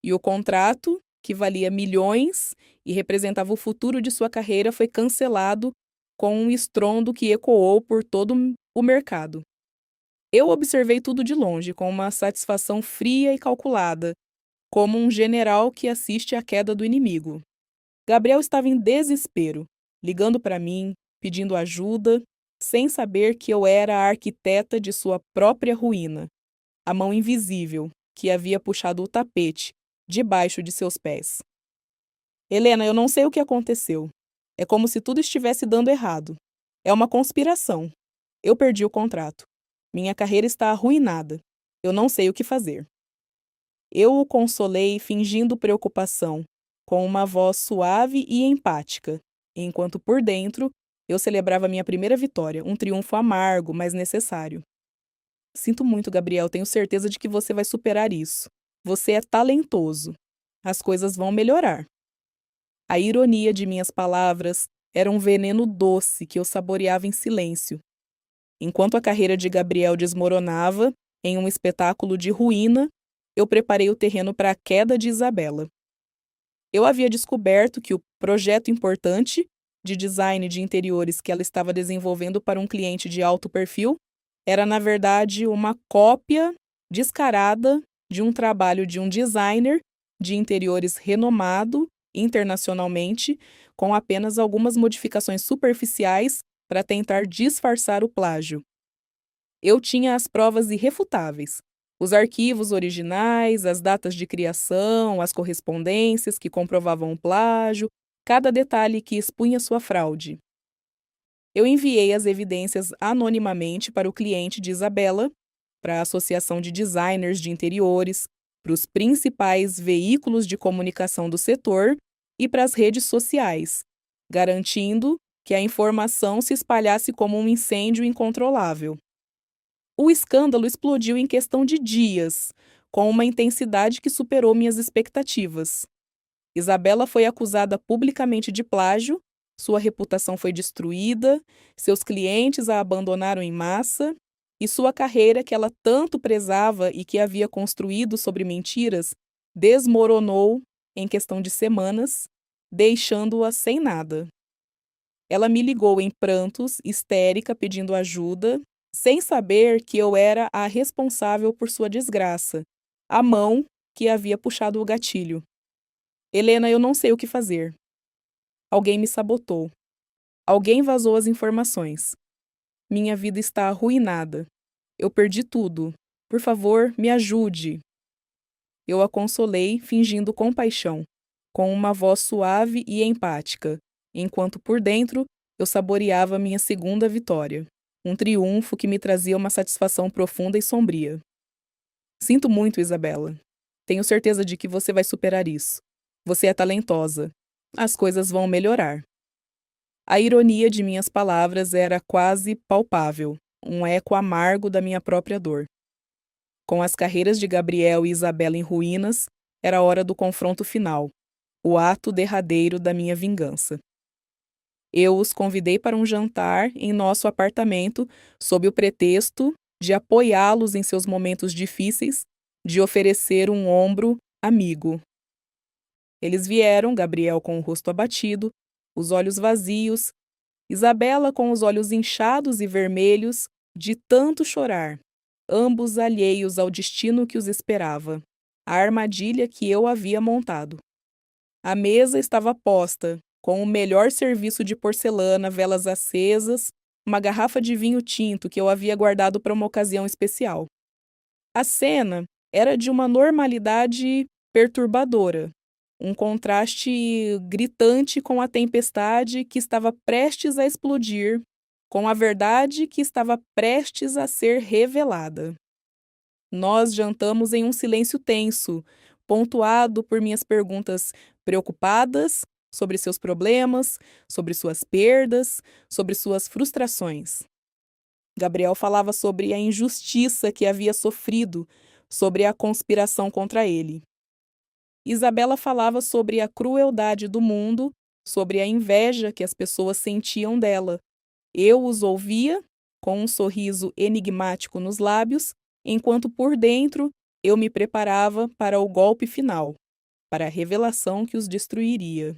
Speaker 1: e o contrato que valia milhões e representava o futuro de sua carreira, foi cancelado com um estrondo que ecoou por todo o mercado. Eu observei tudo de longe, com uma satisfação fria e calculada, como um general que assiste à queda do inimigo. Gabriel estava em desespero, ligando para mim, pedindo ajuda, sem saber que eu era a arquiteta de sua própria ruína, a mão invisível que havia puxado o tapete debaixo de seus pés. Helena, eu não sei o que aconteceu. É como se tudo estivesse dando errado. É uma conspiração. Eu perdi o contrato. Minha carreira está arruinada. Eu não sei o que fazer. Eu o consolei fingindo preocupação, com uma voz suave e empática, enquanto por dentro eu celebrava minha primeira vitória, um triunfo amargo, mas necessário. Sinto muito, Gabriel, tenho certeza de que você vai superar isso. Você é talentoso. As coisas vão melhorar. A ironia de minhas palavras era um veneno doce que eu saboreava em silêncio. Enquanto a carreira de Gabriel desmoronava, em um espetáculo de ruína, eu preparei o terreno para a queda de Isabela. Eu havia descoberto que o projeto importante de design de interiores que ela estava desenvolvendo para um cliente de alto perfil era, na verdade, uma cópia descarada de um trabalho de um designer de interiores renomado internacionalmente, com apenas algumas modificações superficiais para tentar disfarçar o plágio. Eu tinha as provas irrefutáveis. Os arquivos originais, as datas de criação, as correspondências que comprovavam o plágio, cada detalhe que expunha sua fraude. Eu enviei as evidências anonimamente para o cliente de Isabela, para a Associação de Designers de Interiores, para os principais veículos de comunicação do setor e para as redes sociais, garantindo que a informação se espalhasse como um incêndio incontrolável. O escândalo explodiu em questão de dias, com uma intensidade que superou minhas expectativas. Isabela foi acusada publicamente de plágio, sua reputação foi destruída, seus clientes a abandonaram em massa, e sua carreira, que ela tanto prezava e que havia construído sobre mentiras, desmoronou em questão de semanas, deixando-a sem nada. Ela me ligou em prantos, histérica, pedindo ajuda, sem saber que eu era a responsável por sua desgraça, a mão que havia puxado o gatilho. Helena, eu não sei o que fazer. Alguém me sabotou. Alguém vazou as informações. Minha vida está arruinada. Eu perdi tudo. Por favor, me ajude. Eu a consolei, fingindo compaixão, com uma voz suave e empática, enquanto por dentro eu saboreava minha segunda vitória. Um triunfo que me trazia uma satisfação profunda e sombria. Sinto muito, Isabela. Tenho certeza de que você vai superar isso. Você é talentosa. As coisas vão melhorar. A ironia de minhas palavras era quase palpável, um eco amargo da minha própria dor. Com as carreiras de Gabriel e Isabela em ruínas, era a hora do confronto final, o ato derradeiro da minha vingança. Eu os convidei para um jantar em nosso apartamento sob o pretexto de apoiá-los em seus momentos difíceis, de oferecer um ombro amigo. Eles vieram, Gabriel com o rosto abatido, os olhos vazios, Isabela com os olhos inchados e vermelhos de tanto chorar, ambos alheios ao destino que os esperava, a armadilha que eu havia montado. A mesa estava posta, com o melhor serviço de porcelana, velas acesas, uma garrafa de vinho tinto que eu havia guardado para uma ocasião especial. A cena era de uma normalidade perturbadora, um contraste gritante com a tempestade que estava prestes a explodir, com a verdade que estava prestes a ser revelada. Nós jantamos em um silêncio tenso, pontuado por minhas perguntas preocupadas sobre seus problemas, sobre suas perdas, sobre suas frustrações. Gabriel falava sobre a injustiça que havia sofrido, sobre a conspiração contra ele. Isabela falava sobre a crueldade do mundo, sobre a inveja que as pessoas sentiam dela. Eu os ouvia, com um sorriso enigmático nos lábios, enquanto por dentro eu me preparava para o golpe final. para a revelação que os destruiria.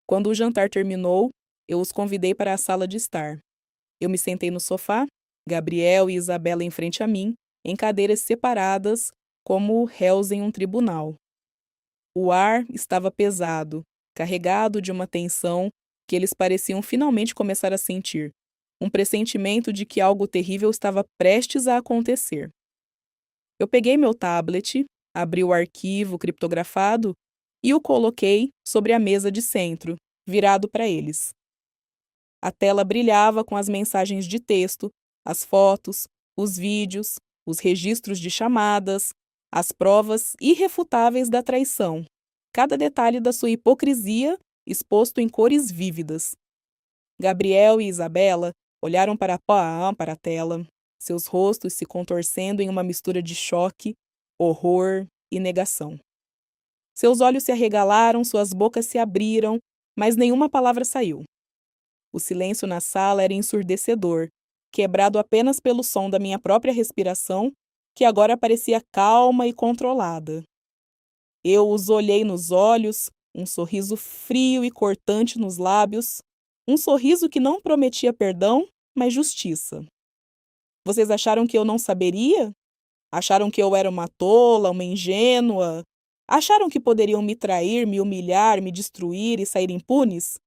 Speaker 1: Quando o jantar terminou, eu os convidei para a sala de estar. Eu me sentei no sofá, Gabriel e Isabela em frente a mim, em cadeiras separadas, como réus em um tribunal. O ar estava pesado, carregado de uma tensão que eles pareciam finalmente começar a sentir, um pressentimento de que algo terrível estava prestes a acontecer. Eu peguei meu tablet, abri o arquivo criptografado e o coloquei sobre a mesa de centro, virado para eles. A tela brilhava com as mensagens de texto, as fotos, os vídeos, os registros de chamadas, as provas irrefutáveis da traição, cada detalhe da sua hipocrisia exposto em cores vívidas. Gabriel e Isabela olharam para a tela, seus rostos se contorcendo em uma mistura de choque, horror e negação. Seus olhos se arregalaram, suas bocas se abriram, mas nenhuma palavra saiu. O silêncio na sala era ensurdecedor, quebrado apenas pelo som da minha própria respiração, que agora parecia calma e controlada. Eu os olhei nos olhos, um sorriso frio e cortante nos lábios, um sorriso que não prometia perdão, mas justiça. Vocês acharam que eu não saberia? Acharam que eu era uma tola, uma ingênua? Acharam que poderiam me trair, me humilhar, me destruir e sair impunes?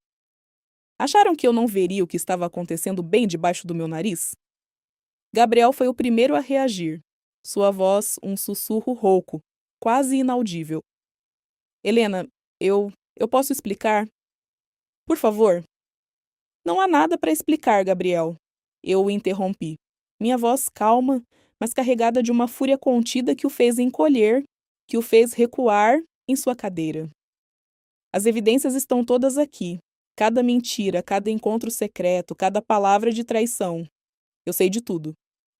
Speaker 1: Acharam que eu não veria o que estava acontecendo bem debaixo do meu nariz? Gabriel foi o primeiro a reagir. Sua voz, um sussurro rouco, quase inaudível. Helena, eu posso explicar? Por favor. Não há nada para explicar, Gabriel. Eu o interrompi. Minha voz calma, mas carregada de uma fúria contida que o fez encolher, que o fez recuar em sua cadeira. As evidências estão todas aqui. Cada mentira, cada encontro secreto, cada palavra de traição. Eu sei de tudo.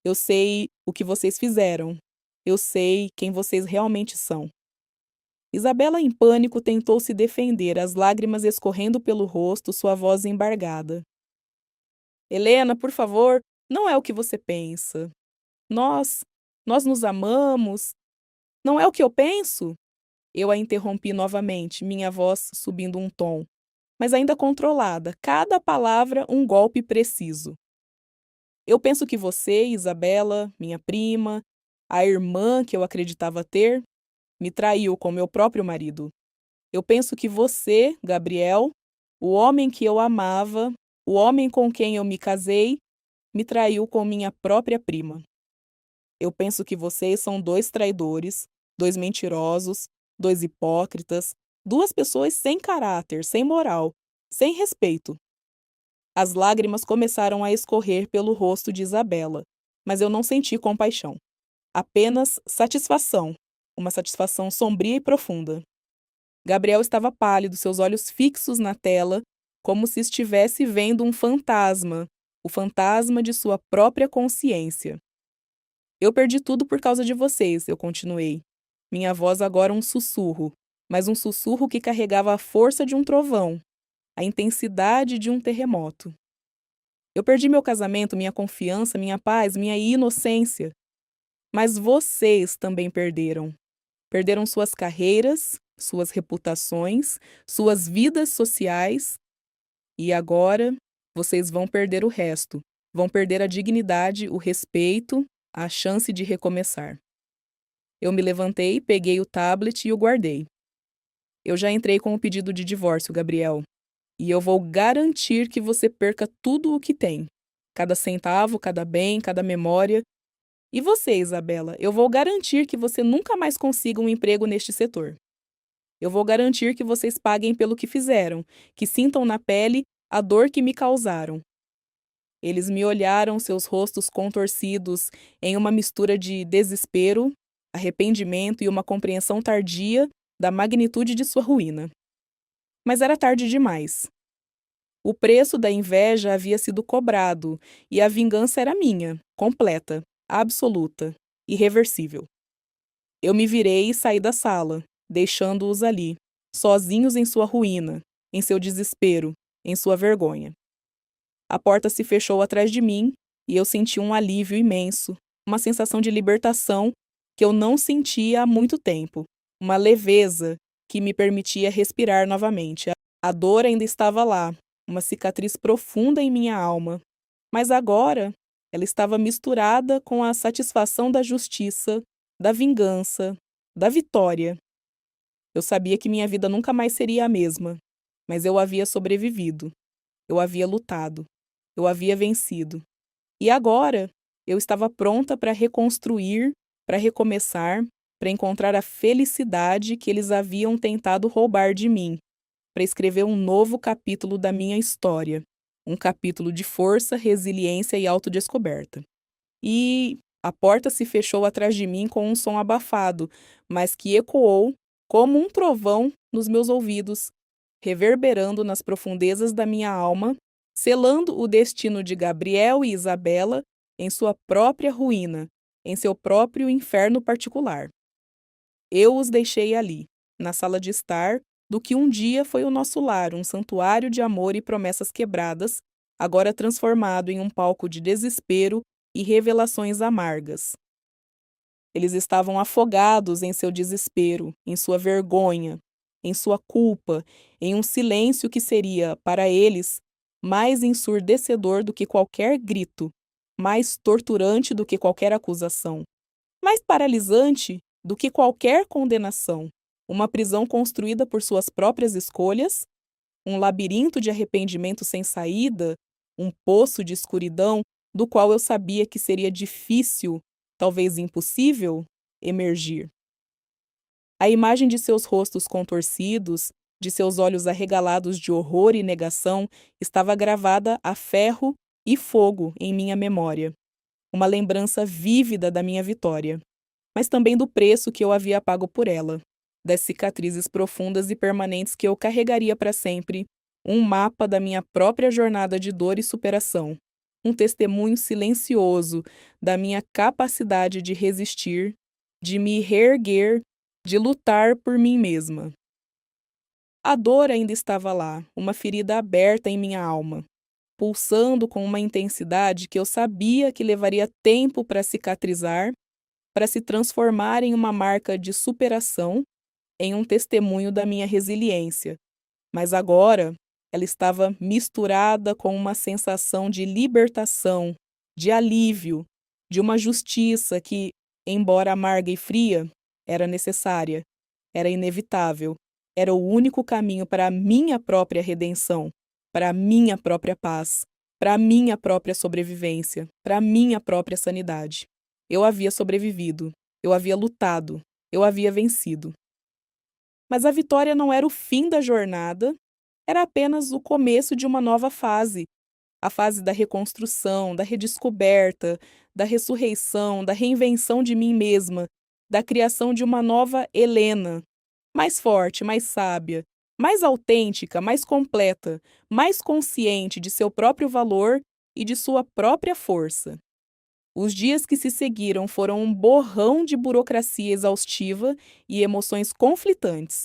Speaker 1: Eu sei o que vocês fizeram. Eu sei quem vocês realmente são. Isabela, em pânico, tentou se defender, as lágrimas escorrendo pelo rosto, sua voz embargada. Helena, por favor, não é o que você pensa. Nós nos amamos. Não é o que eu penso? Eu a interrompi novamente, minha voz subindo um tom, mas ainda controlada, cada palavra um golpe preciso. Eu penso que você, Isabela, minha prima, a irmã que eu acreditava ter, me traiu com meu próprio marido. Eu penso que você, Gabriel, o homem que eu amava, o homem com quem eu me casei, me traiu com minha própria prima. Eu penso que vocês são dois traidores, dois mentirosos, dois hipócritas, duas pessoas sem caráter, sem moral, sem respeito. As lágrimas começaram a escorrer pelo rosto de Isabela, mas eu não senti compaixão. Apenas satisfação, uma satisfação sombria e profunda. Gabriel estava pálido, seus olhos fixos na tela, como se estivesse vendo um fantasma, o fantasma de sua própria consciência. Eu perdi tudo por causa de vocês, eu continuei. Minha voz agora um sussurro, mas um sussurro que carregava a força de um trovão, a intensidade de um terremoto. Eu perdi meu casamento, minha confiança, minha paz, minha inocência. Mas vocês também perderam. Perderam suas carreiras, suas reputações, suas vidas sociais. E agora, vocês vão perder o resto. Vão perder a dignidade, o respeito, a chance de recomeçar. Eu me levantei, peguei o tablet e o guardei. Eu já entrei com o pedido de divórcio, Gabriel. E eu vou garantir que você perca tudo o que tem. Cada centavo, cada bem, cada memória. E você, Isabela, eu vou garantir que você nunca mais consiga um emprego neste setor. Eu vou garantir que vocês paguem pelo que fizeram, que sintam na pele a dor que me causaram. Eles me olharam, seus rostos contorcidos em uma mistura de desespero, arrependimento e uma compreensão tardia da magnitude de sua ruína. Mas era tarde demais. O preço da inveja havia sido cobrado e a vingança era minha, completa, absoluta, irreversível. Eu me virei e saí da sala, deixando-os ali, sozinhos em sua ruína, em seu desespero, em sua vergonha. A porta se fechou atrás de mim e eu senti um alívio imenso, uma sensação de libertação que eu não sentia há muito tempo, uma leveza que me permitia respirar novamente. A dor ainda estava lá, uma cicatriz profunda em minha alma, mas agora ela estava misturada com a satisfação da justiça, da vingança, da vitória. Eu sabia que minha vida nunca mais seria a mesma, mas eu havia sobrevivido, eu havia lutado, eu havia vencido. E agora eu estava pronta para reconstruir, para recomeçar, para encontrar a felicidade que eles haviam tentado roubar de mim, para escrever um novo capítulo da minha história, um capítulo de força, resiliência e autodescoberta. E a porta se fechou atrás de mim com um som abafado, mas que ecoou como um trovão nos meus ouvidos, reverberando nas profundezas da minha alma, selando o destino de Gabriel e Isabela em sua própria ruína, em seu próprio inferno particular. Eu os deixei ali, na sala de estar, do que um dia foi o nosso lar, um santuário de amor e promessas quebradas, agora transformado em um palco de desespero e revelações amargas. Eles estavam afogados em seu desespero, em sua vergonha, em sua culpa, em um silêncio que seria, para eles, mais ensurdecedor do que qualquer grito, mais torturante do que qualquer acusação, mais paralisante do que qualquer condenação. Uma prisão construída por suas próprias escolhas, um labirinto de arrependimento sem saída, um poço de escuridão do qual eu sabia que seria difícil, talvez impossível, emergir. A imagem de seus rostos contorcidos, de seus olhos arregalados de horror e negação, estava gravada a ferro e fogo em minha memória. Uma lembrança vívida da minha vitória, mas também do preço que eu havia pago por ela, das cicatrizes profundas e permanentes que eu carregaria para sempre, um mapa da minha própria jornada de dor e superação, um testemunho silencioso da minha capacidade de resistir, de me reerguer, de lutar por mim mesma. A dor ainda estava lá, uma ferida aberta em minha alma, pulsando com uma intensidade que eu sabia que levaria tempo para cicatrizar, para se transformar em uma marca de superação, em um testemunho da minha resiliência. Mas agora ela estava misturada com uma sensação de libertação, de alívio, de uma justiça que, embora amarga e fria, era necessária, era inevitável, era o único caminho para a minha própria redenção, para a minha própria paz, para a minha própria sobrevivência, para a minha própria sanidade. Eu havia sobrevivido, eu havia lutado, eu havia vencido. Mas a vitória não era o fim da jornada, era apenas o começo de uma nova fase, a fase da reconstrução, da redescoberta, da ressurreição, da reinvenção de mim mesma, da criação de uma nova Helena, mais forte, mais sábia, mais autêntica, mais completa, mais consciente de seu próprio valor e de sua própria força. Os dias que se seguiram foram um borrão de burocracia exaustiva e emoções conflitantes.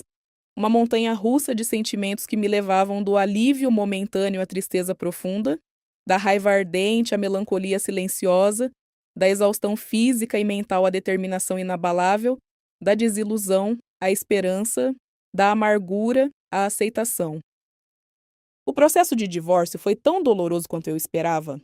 Speaker 1: Uma montanha-russa de sentimentos que me levavam do alívio momentâneo à tristeza profunda, da raiva ardente à melancolia silenciosa, da exaustão física e mental à determinação inabalável, da desilusão à esperança, da amargura à aceitação. O processo de divórcio foi tão doloroso quanto eu esperava.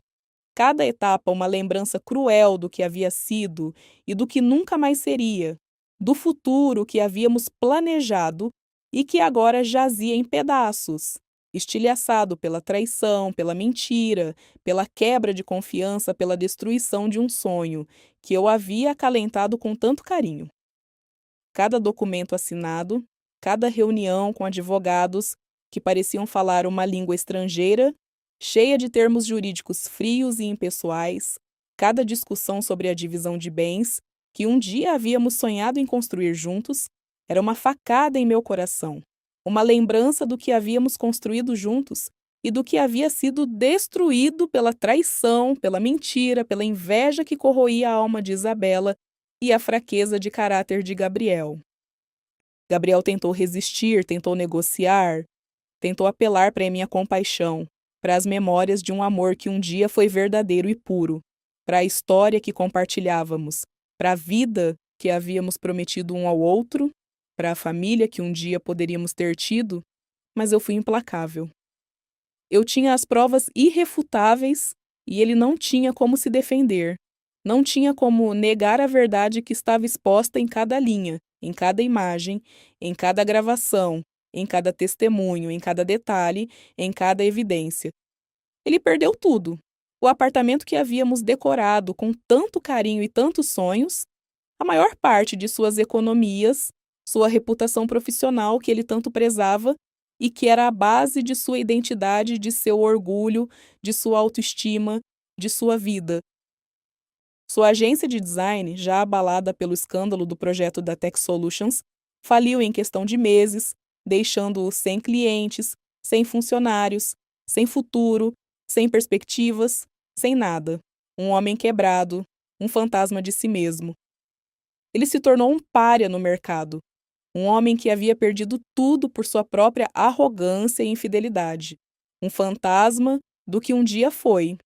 Speaker 1: Cada etapa uma lembrança cruel do que havia sido e do que nunca mais seria, do futuro que havíamos planejado e que agora jazia em pedaços, estilhaçado pela traição, pela mentira, pela quebra de confiança, pela destruição de um sonho que eu havia acalentado com tanto carinho. Cada documento assinado, cada reunião com advogados que pareciam falar uma língua estrangeira, cheia de termos jurídicos frios e impessoais, cada discussão sobre a divisão de bens, que um dia havíamos sonhado em construir juntos, era uma facada em meu coração, uma lembrança do que havíamos construído juntos e do que havia sido destruído pela traição, pela mentira, pela inveja que corroía a alma de Isabela e a fraqueza de caráter de Gabriel. Gabriel tentou resistir, tentou negociar, tentou apelar para a minha compaixão, para as memórias de um amor que um dia foi verdadeiro e puro, para a história que compartilhávamos, para a vida que havíamos prometido um ao outro para a família que um dia poderíamos ter tido, mas eu fui implacável. Eu tinha as provas irrefutáveis e ele não tinha como se defender. Não tinha como negar a verdade que estava exposta em cada linha, em cada imagem, em cada gravação, em cada testemunho, em cada detalhe, em cada evidência. Ele perdeu tudo. O apartamento que havíamos decorado com tanto carinho e tantos sonhos, a maior parte de suas economias, sua reputação profissional que ele tanto prezava e que era a base de sua identidade, de seu orgulho, de sua autoestima, de sua vida. Sua agência de design, já abalada pelo escândalo do projeto da Tech Solutions, faliu em questão de meses, deixando-o sem clientes, sem funcionários, sem futuro, sem perspectivas, sem nada. Um homem quebrado, um fantasma de si mesmo. Ele se tornou um pária no mercado, um homem que havia perdido tudo por sua própria arrogância e infidelidade. Um fantasma do que um dia foi,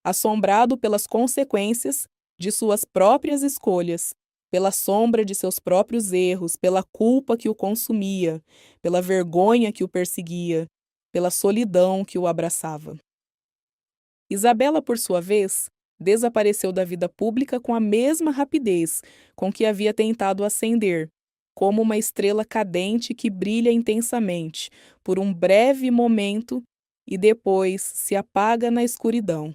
Speaker 1: assombrado pelas consequências de suas próprias escolhas, pela sombra de seus próprios erros, pela culpa que o consumia, pela vergonha que o perseguia, pela solidão que o abraçava. Isabela, por sua vez, desapareceu da vida pública com a mesma rapidez com que havia tentado ascender, como uma estrela cadente que brilha intensamente por um breve momento e depois se apaga na escuridão,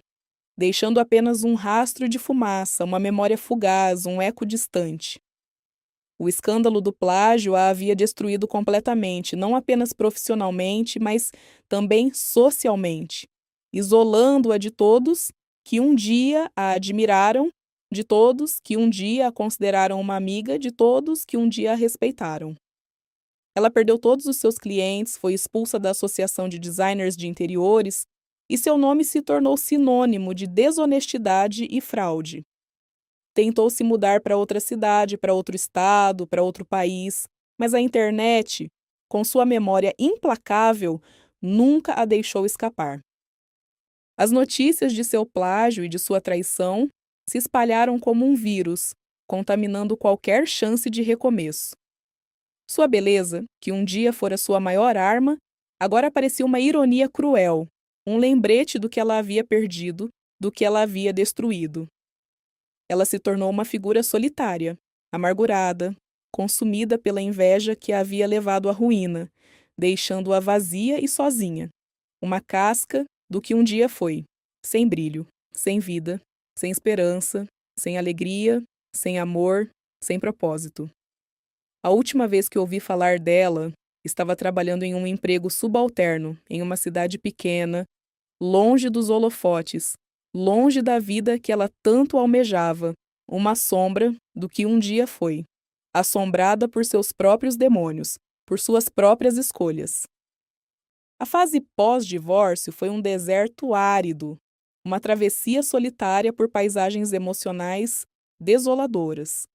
Speaker 1: deixando apenas um rastro de fumaça, uma memória fugaz, um eco distante. O escândalo do plágio a havia destruído completamente, não apenas profissionalmente, mas também socialmente, isolando-a de todos que um dia a admiraram, de todos que um dia a consideraram uma amiga, de todos que um dia a respeitaram. Ela perdeu todos os seus clientes, foi expulsa da Associação de Designers de Interiores e seu nome se tornou sinônimo de desonestidade e fraude. Tentou se mudar para outra cidade, para outro estado, para outro país, mas a internet, com sua memória implacável, nunca a deixou escapar. As notícias de seu plágio e de sua traição se espalharam como um vírus, contaminando qualquer chance de recomeço. Sua beleza, que um dia fora sua maior arma, agora parecia uma ironia cruel, um lembrete do que ela havia perdido, do que ela havia destruído. Ela se tornou uma figura solitária, amargurada, consumida pela inveja que a havia levado à ruína, deixando-a vazia e sozinha. Uma casca do que um dia foi, sem brilho, sem vida, sem esperança, sem alegria, sem amor, sem propósito. A última vez que ouvi falar dela, estava trabalhando em um emprego subalterno, em uma cidade pequena, longe dos holofotes, longe da vida que ela tanto almejava, uma sombra do que um dia foi, assombrada por seus próprios demônios, por suas próprias escolhas. A fase pós-divórcio foi um deserto árido, uma travessia solitária por paisagens emocionais desoladoras.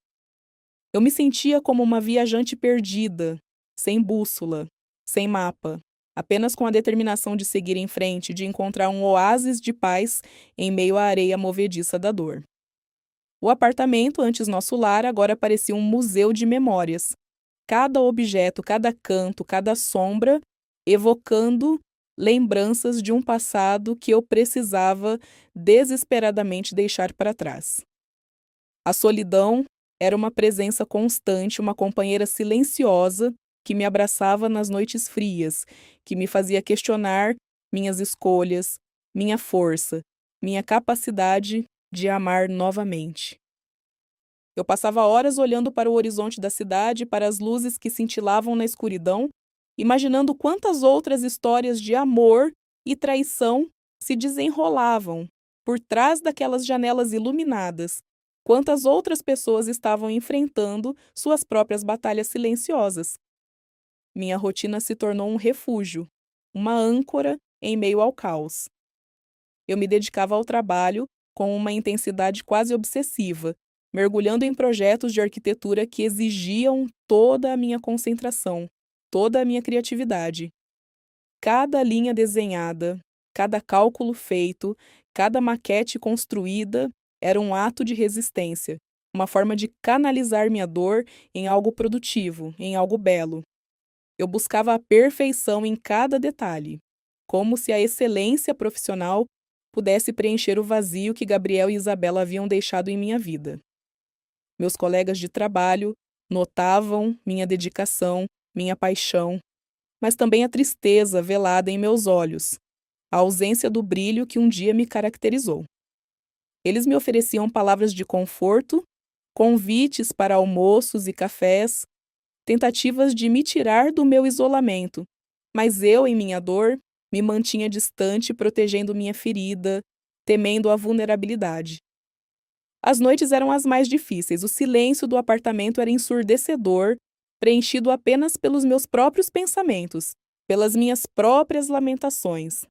Speaker 1: Eu me sentia como uma viajante perdida, sem bússola, sem mapa, apenas com a determinação de seguir em frente, de encontrar um oásis de paz em meio à areia movediça da dor. O apartamento, antes nosso lar, agora parecia um museu de memórias. Cada objeto, cada canto, cada sombra, evocando lembranças de um passado que eu precisava desesperadamente deixar para trás. A solidão era uma presença constante, uma companheira silenciosa que me abraçava nas noites frias, que me fazia questionar minhas escolhas, minha força, minha capacidade de amar novamente. Eu passava horas olhando para o horizonte da cidade, para as luzes que cintilavam na escuridão, imaginando quantas outras histórias de amor e traição se desenrolavam por trás daquelas janelas iluminadas, quantas outras pessoas estavam enfrentando suas próprias batalhas silenciosas. Minha rotina se tornou um refúgio, uma âncora em meio ao caos. Eu me dedicava ao trabalho com uma intensidade quase obsessiva, mergulhando em projetos de arquitetura que exigiam toda a minha concentração, toda a minha criatividade. Cada linha desenhada, cada cálculo feito, cada maquete construída era um ato de resistência, uma forma de canalizar minha dor em algo produtivo, em algo belo. Eu buscava a perfeição em cada detalhe, como se a excelência profissional pudesse preencher o vazio que Gabriel e Isabela haviam deixado em minha vida. Meus colegas de trabalho notavam minha dedicação, minha paixão, mas também a tristeza velada em meus olhos, a ausência do brilho que um dia me caracterizou. Eles me ofereciam palavras de conforto, convites para almoços e cafés, tentativas de me tirar do meu isolamento, mas eu, em minha dor, me mantinha distante, protegendo minha ferida, temendo a vulnerabilidade. As noites eram as mais difíceis, o silêncio do apartamento era ensurdecedor, preenchido apenas pelos meus próprios pensamentos, pelas minhas próprias lamentações.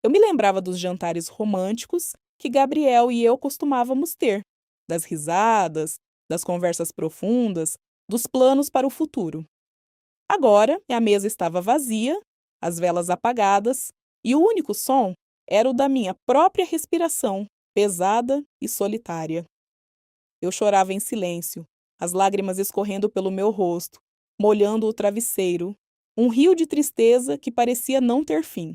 Speaker 1: Eu me lembrava dos jantares românticos que Gabriel e eu costumávamos ter, das risadas, das conversas profundas, dos planos para o futuro. Agora, a mesa estava vazia, as velas apagadas, e o único som era o da minha própria respiração, pesada e solitária. Eu chorava em silêncio, as lágrimas escorrendo pelo meu rosto, molhando o travesseiro, um rio de tristeza que parecia não ter fim.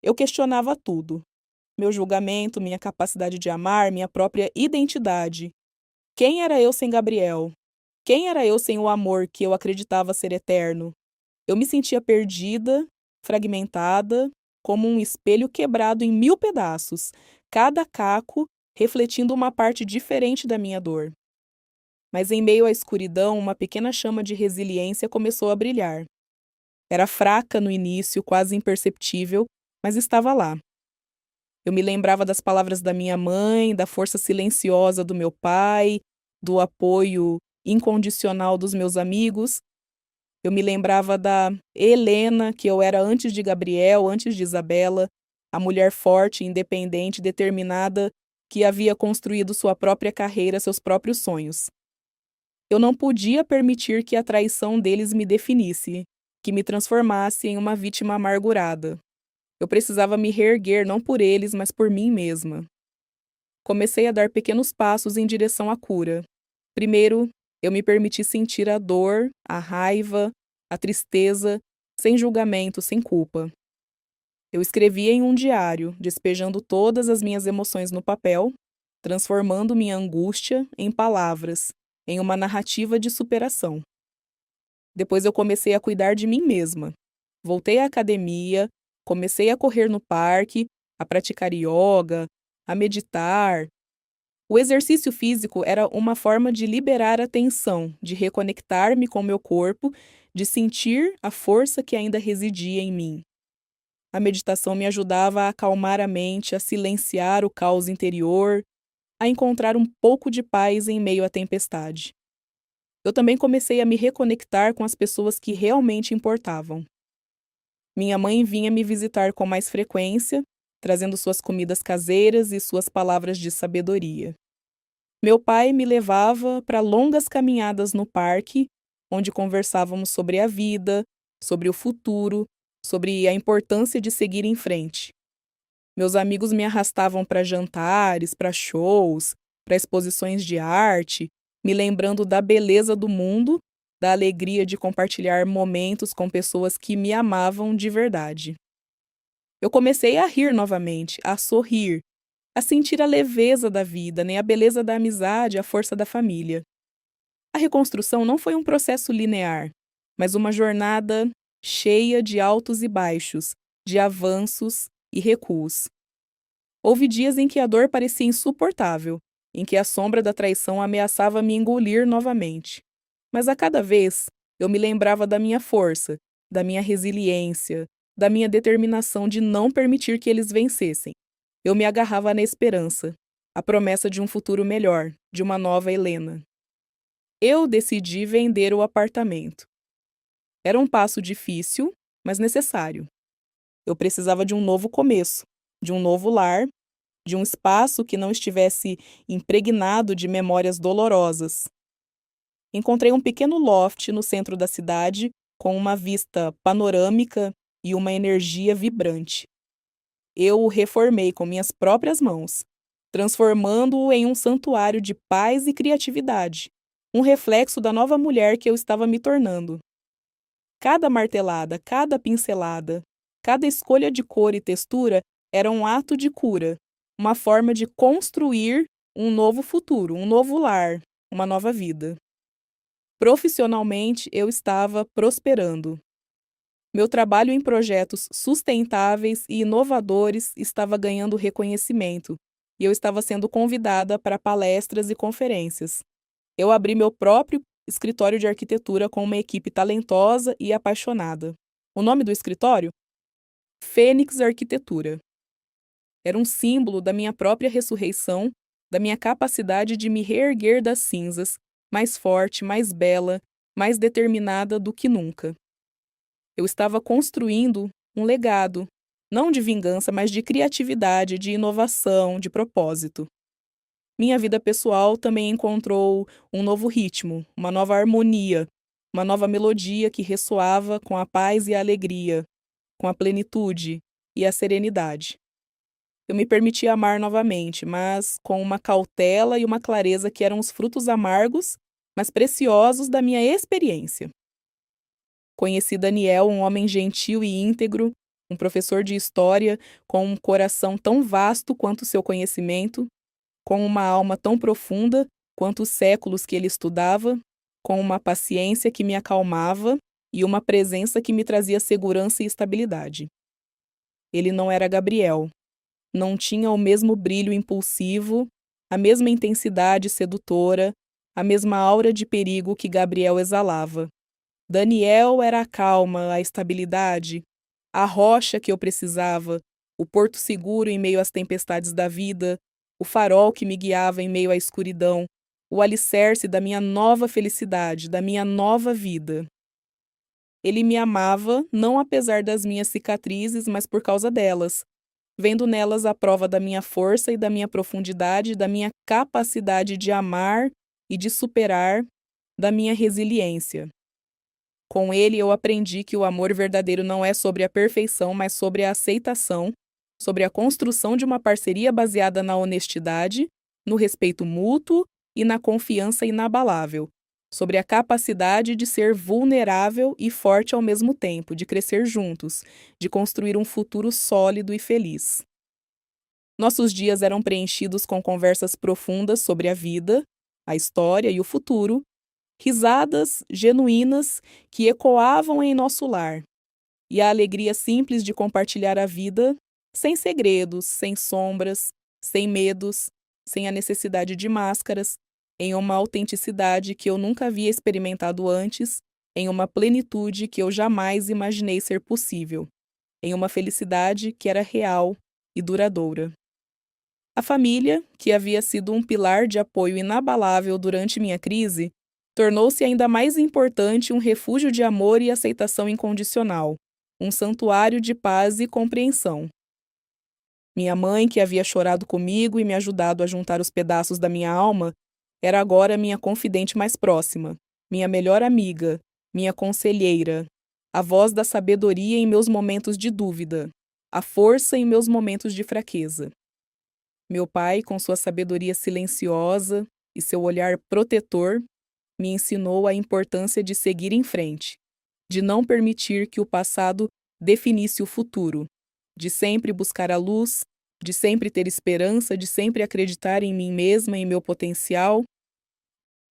Speaker 1: Eu questionava tudo: meu julgamento, minha capacidade de amar, minha própria identidade. Quem era eu sem Gabriel? Quem era eu sem o amor que eu acreditava ser eterno? Eu me sentia perdida, fragmentada, como um espelho quebrado em 1000 pedaços, cada caco refletindo uma parte diferente da minha dor. Mas em meio à escuridão, uma pequena chama de resiliência começou a brilhar. Era fraca no início, quase imperceptível, mas estava lá. Eu me lembrava das palavras da minha mãe, da força silenciosa do meu pai, do apoio incondicional dos meus amigos. Eu me lembrava da Helena, que eu era antes de Gabriel, antes de Isabela, a mulher forte, independente, determinada, que havia construído sua própria carreira, seus próprios sonhos. Eu não podia permitir que a traição deles me definisse, que me transformasse em uma vítima amargurada. Eu precisava me reerguer não por eles, mas por mim mesma. Comecei a dar pequenos passos em direção à cura. Primeiro, eu me permiti sentir a dor, a raiva, a tristeza, sem julgamento, sem culpa. Eu escrevia em um diário, despejando todas as minhas emoções no papel, transformando minha angústia em palavras, em uma narrativa de superação. Depois eu comecei a cuidar de mim mesma. Voltei à academia, comecei a correr no parque, a praticar yoga, a meditar. O exercício físico era uma forma de liberar a tensão, de reconectar-me com meu corpo, de sentir a força que ainda residia em mim. A meditação me ajudava a acalmar a mente, a silenciar o caos interior, a encontrar um pouco de paz em meio à tempestade. Eu também comecei a me reconectar com as pessoas que realmente importavam. Minha mãe vinha me visitar com mais frequência, trazendo suas comidas caseiras e suas palavras de sabedoria. Meu pai me levava para longas caminhadas no parque, onde conversávamos sobre a vida, sobre o futuro, sobre a importância de seguir em frente. Meus amigos me arrastavam para jantares, para shows, para exposições de arte, me lembrando da beleza do mundo, da alegria de compartilhar momentos com pessoas que me amavam de verdade. Eu comecei a rir novamente, a sorrir, a sentir a leveza da vida, a beleza da amizade, a força da família. A reconstrução não foi um processo linear, mas uma jornada cheia de altos e baixos, de avanços e recuos. Houve dias em que a dor parecia insuportável, em que a sombra da traição ameaçava me engolir novamente. Mas a cada vez eu me lembrava da minha força, da minha resiliência, da minha determinação de não permitir que eles vencessem. Eu me agarrava na esperança, a promessa de um futuro melhor, de uma nova Helena. Eu decidi vender o apartamento. Era um passo difícil, mas necessário. Eu precisava de um novo começo, de um novo lar, de um espaço que não estivesse impregnado de memórias dolorosas. Encontrei um pequeno loft no centro da cidade, com uma vista panorâmica e uma energia vibrante. Eu o reformei com minhas próprias mãos. transformando-o em um santuário de paz e criatividade, um reflexo da nova mulher que eu estava me tornando. Cada martelada, cada pincelada, cada escolha de cor e textura era um ato de cura, uma forma de construir um novo futuro, um novo lar, uma nova vida. Profissionalmente, eu estava prosperando. Meu trabalho em projetos sustentáveis e inovadores estava ganhando reconhecimento, e eu estava sendo convidada para palestras e conferências. Eu abri meu próprio escritório de arquitetura com uma equipe talentosa e apaixonada. O nome do escritório? Fênix Arquitetura. Era um símbolo da minha própria ressurreição, da minha capacidade de me reerguer das cinzas, mais forte, mais bela, mais determinada do que nunca. Eu estava construindo um legado, não de vingança, mas de criatividade, de inovação, de propósito. Minha vida pessoal também encontrou um novo ritmo, uma nova harmonia, uma nova melodia que ressoava com a paz e a alegria, com a plenitude e a serenidade. Eu me permiti amar novamente, mas com uma cautela e uma clareza que eram os frutos amargos, mas preciosos da minha experiência. Conheci Daniel, um homem gentil e íntegro, um professor de história com um coração tão vasto quanto seu conhecimento, com uma alma tão profunda quanto os séculos que ele estudava, com uma paciência que me acalmava e uma presença que me trazia segurança e estabilidade. Ele não era Gabriel. Não tinha o mesmo brilho impulsivo, a mesma intensidade sedutora, a mesma aura de perigo que Gabriel exalava. Daniel era a calma, a estabilidade, a rocha que eu precisava, o porto seguro em meio às tempestades da vida, o farol que me guiava em meio à escuridão, o alicerce da minha nova felicidade, da minha nova vida. Ele me amava, não apesar das minhas cicatrizes, mas por causa delas, vendo nelas a prova da minha força e da minha profundidade, da minha capacidade de amar e de superar, da minha resiliência. Com ele eu aprendi que o amor verdadeiro não é sobre a perfeição, mas sobre a aceitação, sobre a construção de uma parceria baseada na honestidade, no respeito mútuo e na confiança inabalável, sobre a capacidade de ser vulnerável e forte ao mesmo tempo, de crescer juntos, de construir um futuro sólido e feliz. Nossos dias eram preenchidos com conversas profundas sobre a vida, a história e o futuro, risadas genuínas que ecoavam em nosso lar, e a alegria simples de compartilhar a vida, sem segredos, sem sombras, sem medos, sem a necessidade de máscaras, em uma autenticidade que eu nunca havia experimentado antes, em uma plenitude que eu jamais imaginei ser possível, em uma felicidade que era real e duradoura. A família, que havia sido um pilar de apoio inabalável durante minha crise, tornou-se ainda mais importante um refúgio de amor e aceitação incondicional, um santuário de paz e compreensão. Minha mãe, que havia chorado comigo e me ajudado a juntar os pedaços da minha alma, era agora minha confidente mais próxima, minha melhor amiga, minha conselheira, a voz da sabedoria em meus momentos de dúvida, a força em meus momentos de fraqueza. Meu pai, com sua sabedoria silenciosa e seu olhar protetor, me ensinou a importância de seguir em frente, de não permitir que o passado definisse o futuro, de sempre buscar a luz, de sempre ter esperança, de sempre acreditar em mim mesma, em meu potencial.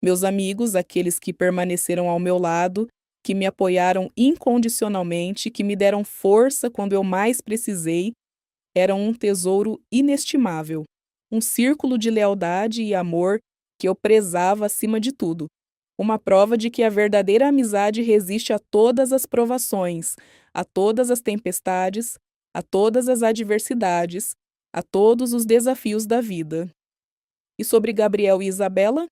Speaker 1: Meus amigos, aqueles que permaneceram ao meu lado, que me apoiaram incondicionalmente, que me deram força quando eu mais precisei, eram um tesouro inestimável, um círculo de lealdade e amor que eu prezava acima de tudo. Uma prova de que a verdadeira amizade resiste a todas as provações, a todas as tempestades, a todas as adversidades, a todos os desafios da vida. E sobre Gabriel e Isabela,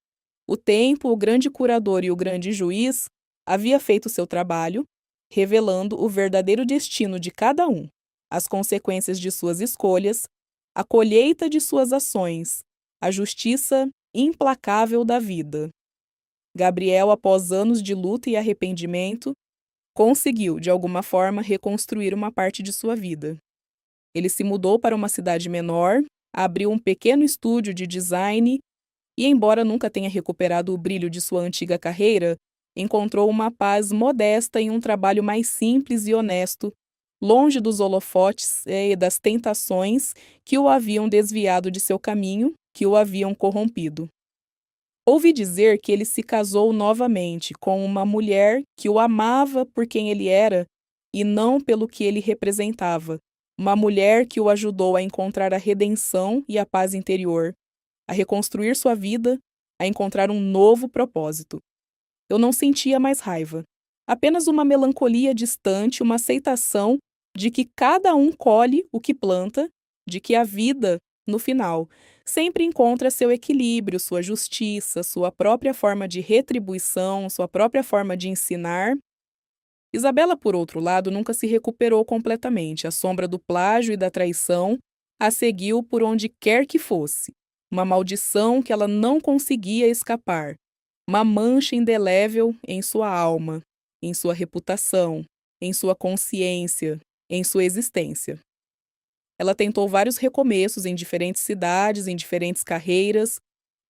Speaker 1: o tempo, o grande curador e o grande juiz havia feito seu trabalho, revelando o verdadeiro destino de cada um, as consequências de suas escolhas, a colheita de suas ações, a justiça implacável da vida. Gabriel, após anos de luta e arrependimento, conseguiu, de alguma forma, reconstruir uma parte de sua vida. Ele se mudou para uma cidade menor, abriu um pequeno estúdio de design e, embora nunca tenha recuperado o brilho de sua antiga carreira, encontrou uma paz modesta em um trabalho mais simples e honesto, longe dos holofotes e das tentações que o haviam desviado de seu caminho, que o haviam corrompido. Ouvi dizer que ele se casou novamente com uma mulher que o amava por quem ele era e não pelo que ele representava, uma mulher que o ajudou a encontrar a redenção e a paz interior, a reconstruir sua vida, a encontrar um novo propósito. Eu não sentia mais raiva, apenas uma melancolia distante, uma aceitação de que cada um colhe o que planta, de que a vida, no final, sempre encontra seu equilíbrio, sua justiça, sua própria forma de retribuição, sua própria forma de ensinar. Isabela, por outro lado, nunca se recuperou completamente. A sombra do plágio e da traição a seguiu por onde quer que fosse. Uma maldição que ela não conseguia escapar. Uma mancha indelével em sua alma, em sua reputação, em sua consciência, em sua existência. Ela tentou vários recomeços em diferentes cidades, em diferentes carreiras,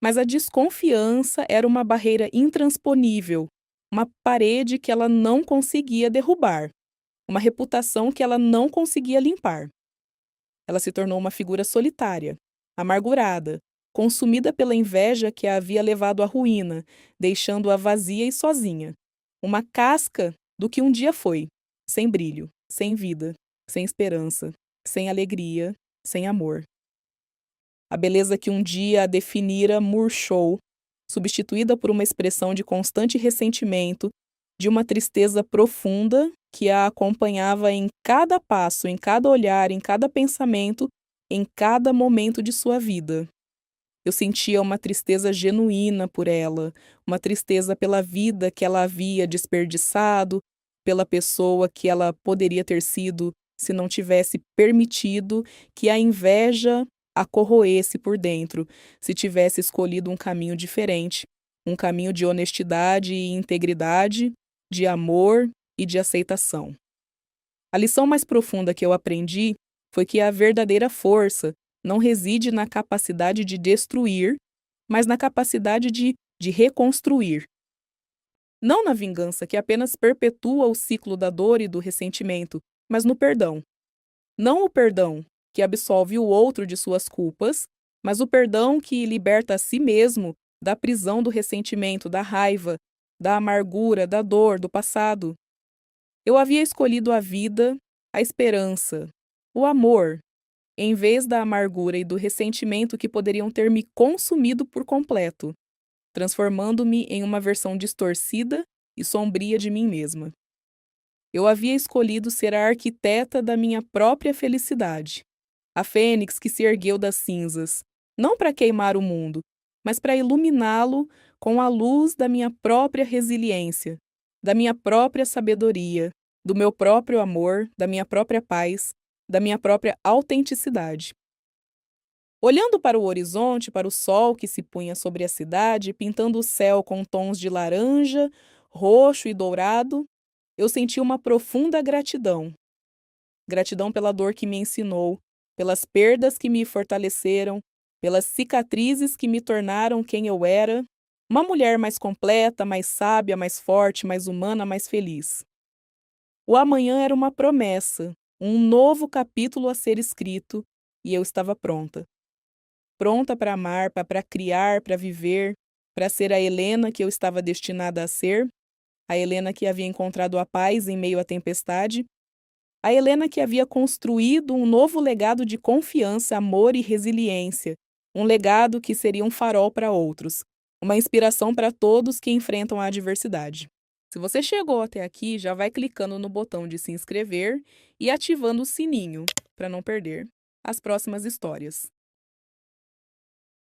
Speaker 1: mas a desconfiança era uma barreira intransponível, uma parede que ela não conseguia derrubar, uma reputação que ela não conseguia limpar. Ela se tornou uma figura solitária, amargurada, consumida pela inveja que a havia levado à ruína, deixando-a vazia e sozinha. Uma casca do que um dia foi, sem brilho, sem vida, sem esperança, sem alegria, sem amor. A beleza que um dia a definira murchou, substituída por uma expressão de constante ressentimento, de uma tristeza profunda que a acompanhava em cada passo, em cada olhar, em cada pensamento, em cada momento de sua vida. Eu sentia uma tristeza genuína por ela, uma tristeza pela vida que ela havia desperdiçado, pela pessoa que ela poderia ter sido se não tivesse permitido que a inveja a corroesse por dentro, se tivesse escolhido um caminho diferente, um caminho de honestidade e integridade, de amor e de aceitação. A lição mais profunda que eu aprendi foi que a verdadeira força não reside na capacidade de destruir, mas na capacidade de reconstruir. Não na vingança, que apenas perpetua o ciclo da dor e do ressentimento, mas no perdão. Não o perdão que absolve o outro de suas culpas, mas o perdão que liberta a si mesmo da prisão do ressentimento, da raiva, da amargura, da dor, do passado. Eu havia escolhido a vida, a esperança, o amor, em vez da amargura e do ressentimento que poderiam ter me consumido por completo, transformando-me em uma versão distorcida e sombria de mim mesma. Eu havia escolhido ser a arquiteta da minha própria felicidade, a fênix que se ergueu das cinzas, não para queimar o mundo, mas para iluminá-lo com a luz da minha própria resiliência, da minha própria sabedoria, do meu próprio amor, da minha própria paz, da minha própria autenticidade. Olhando para o horizonte, para o sol que se punha sobre a cidade, pintando o céu com tons de laranja, roxo e dourado, eu senti uma profunda gratidão. Gratidão pela dor que me ensinou, pelas perdas que me fortaleceram, pelas cicatrizes que me tornaram quem eu era, uma mulher mais completa, mais sábia, mais forte, mais humana, mais feliz. O amanhã era uma promessa, um novo capítulo a ser escrito, e eu estava pronta. Pronta para amar, para criar, para viver, para ser a Helena que eu estava destinada a ser, a Helena que havia encontrado a paz em meio à tempestade, a Helena que havia construído um novo legado de confiança, amor e resiliência, um legado que seria um farol para outros, uma inspiração para todos que enfrentam a adversidade. Se você chegou até aqui, já vai clicando no botão de se inscrever e ativando o sininho para não perder as próximas histórias.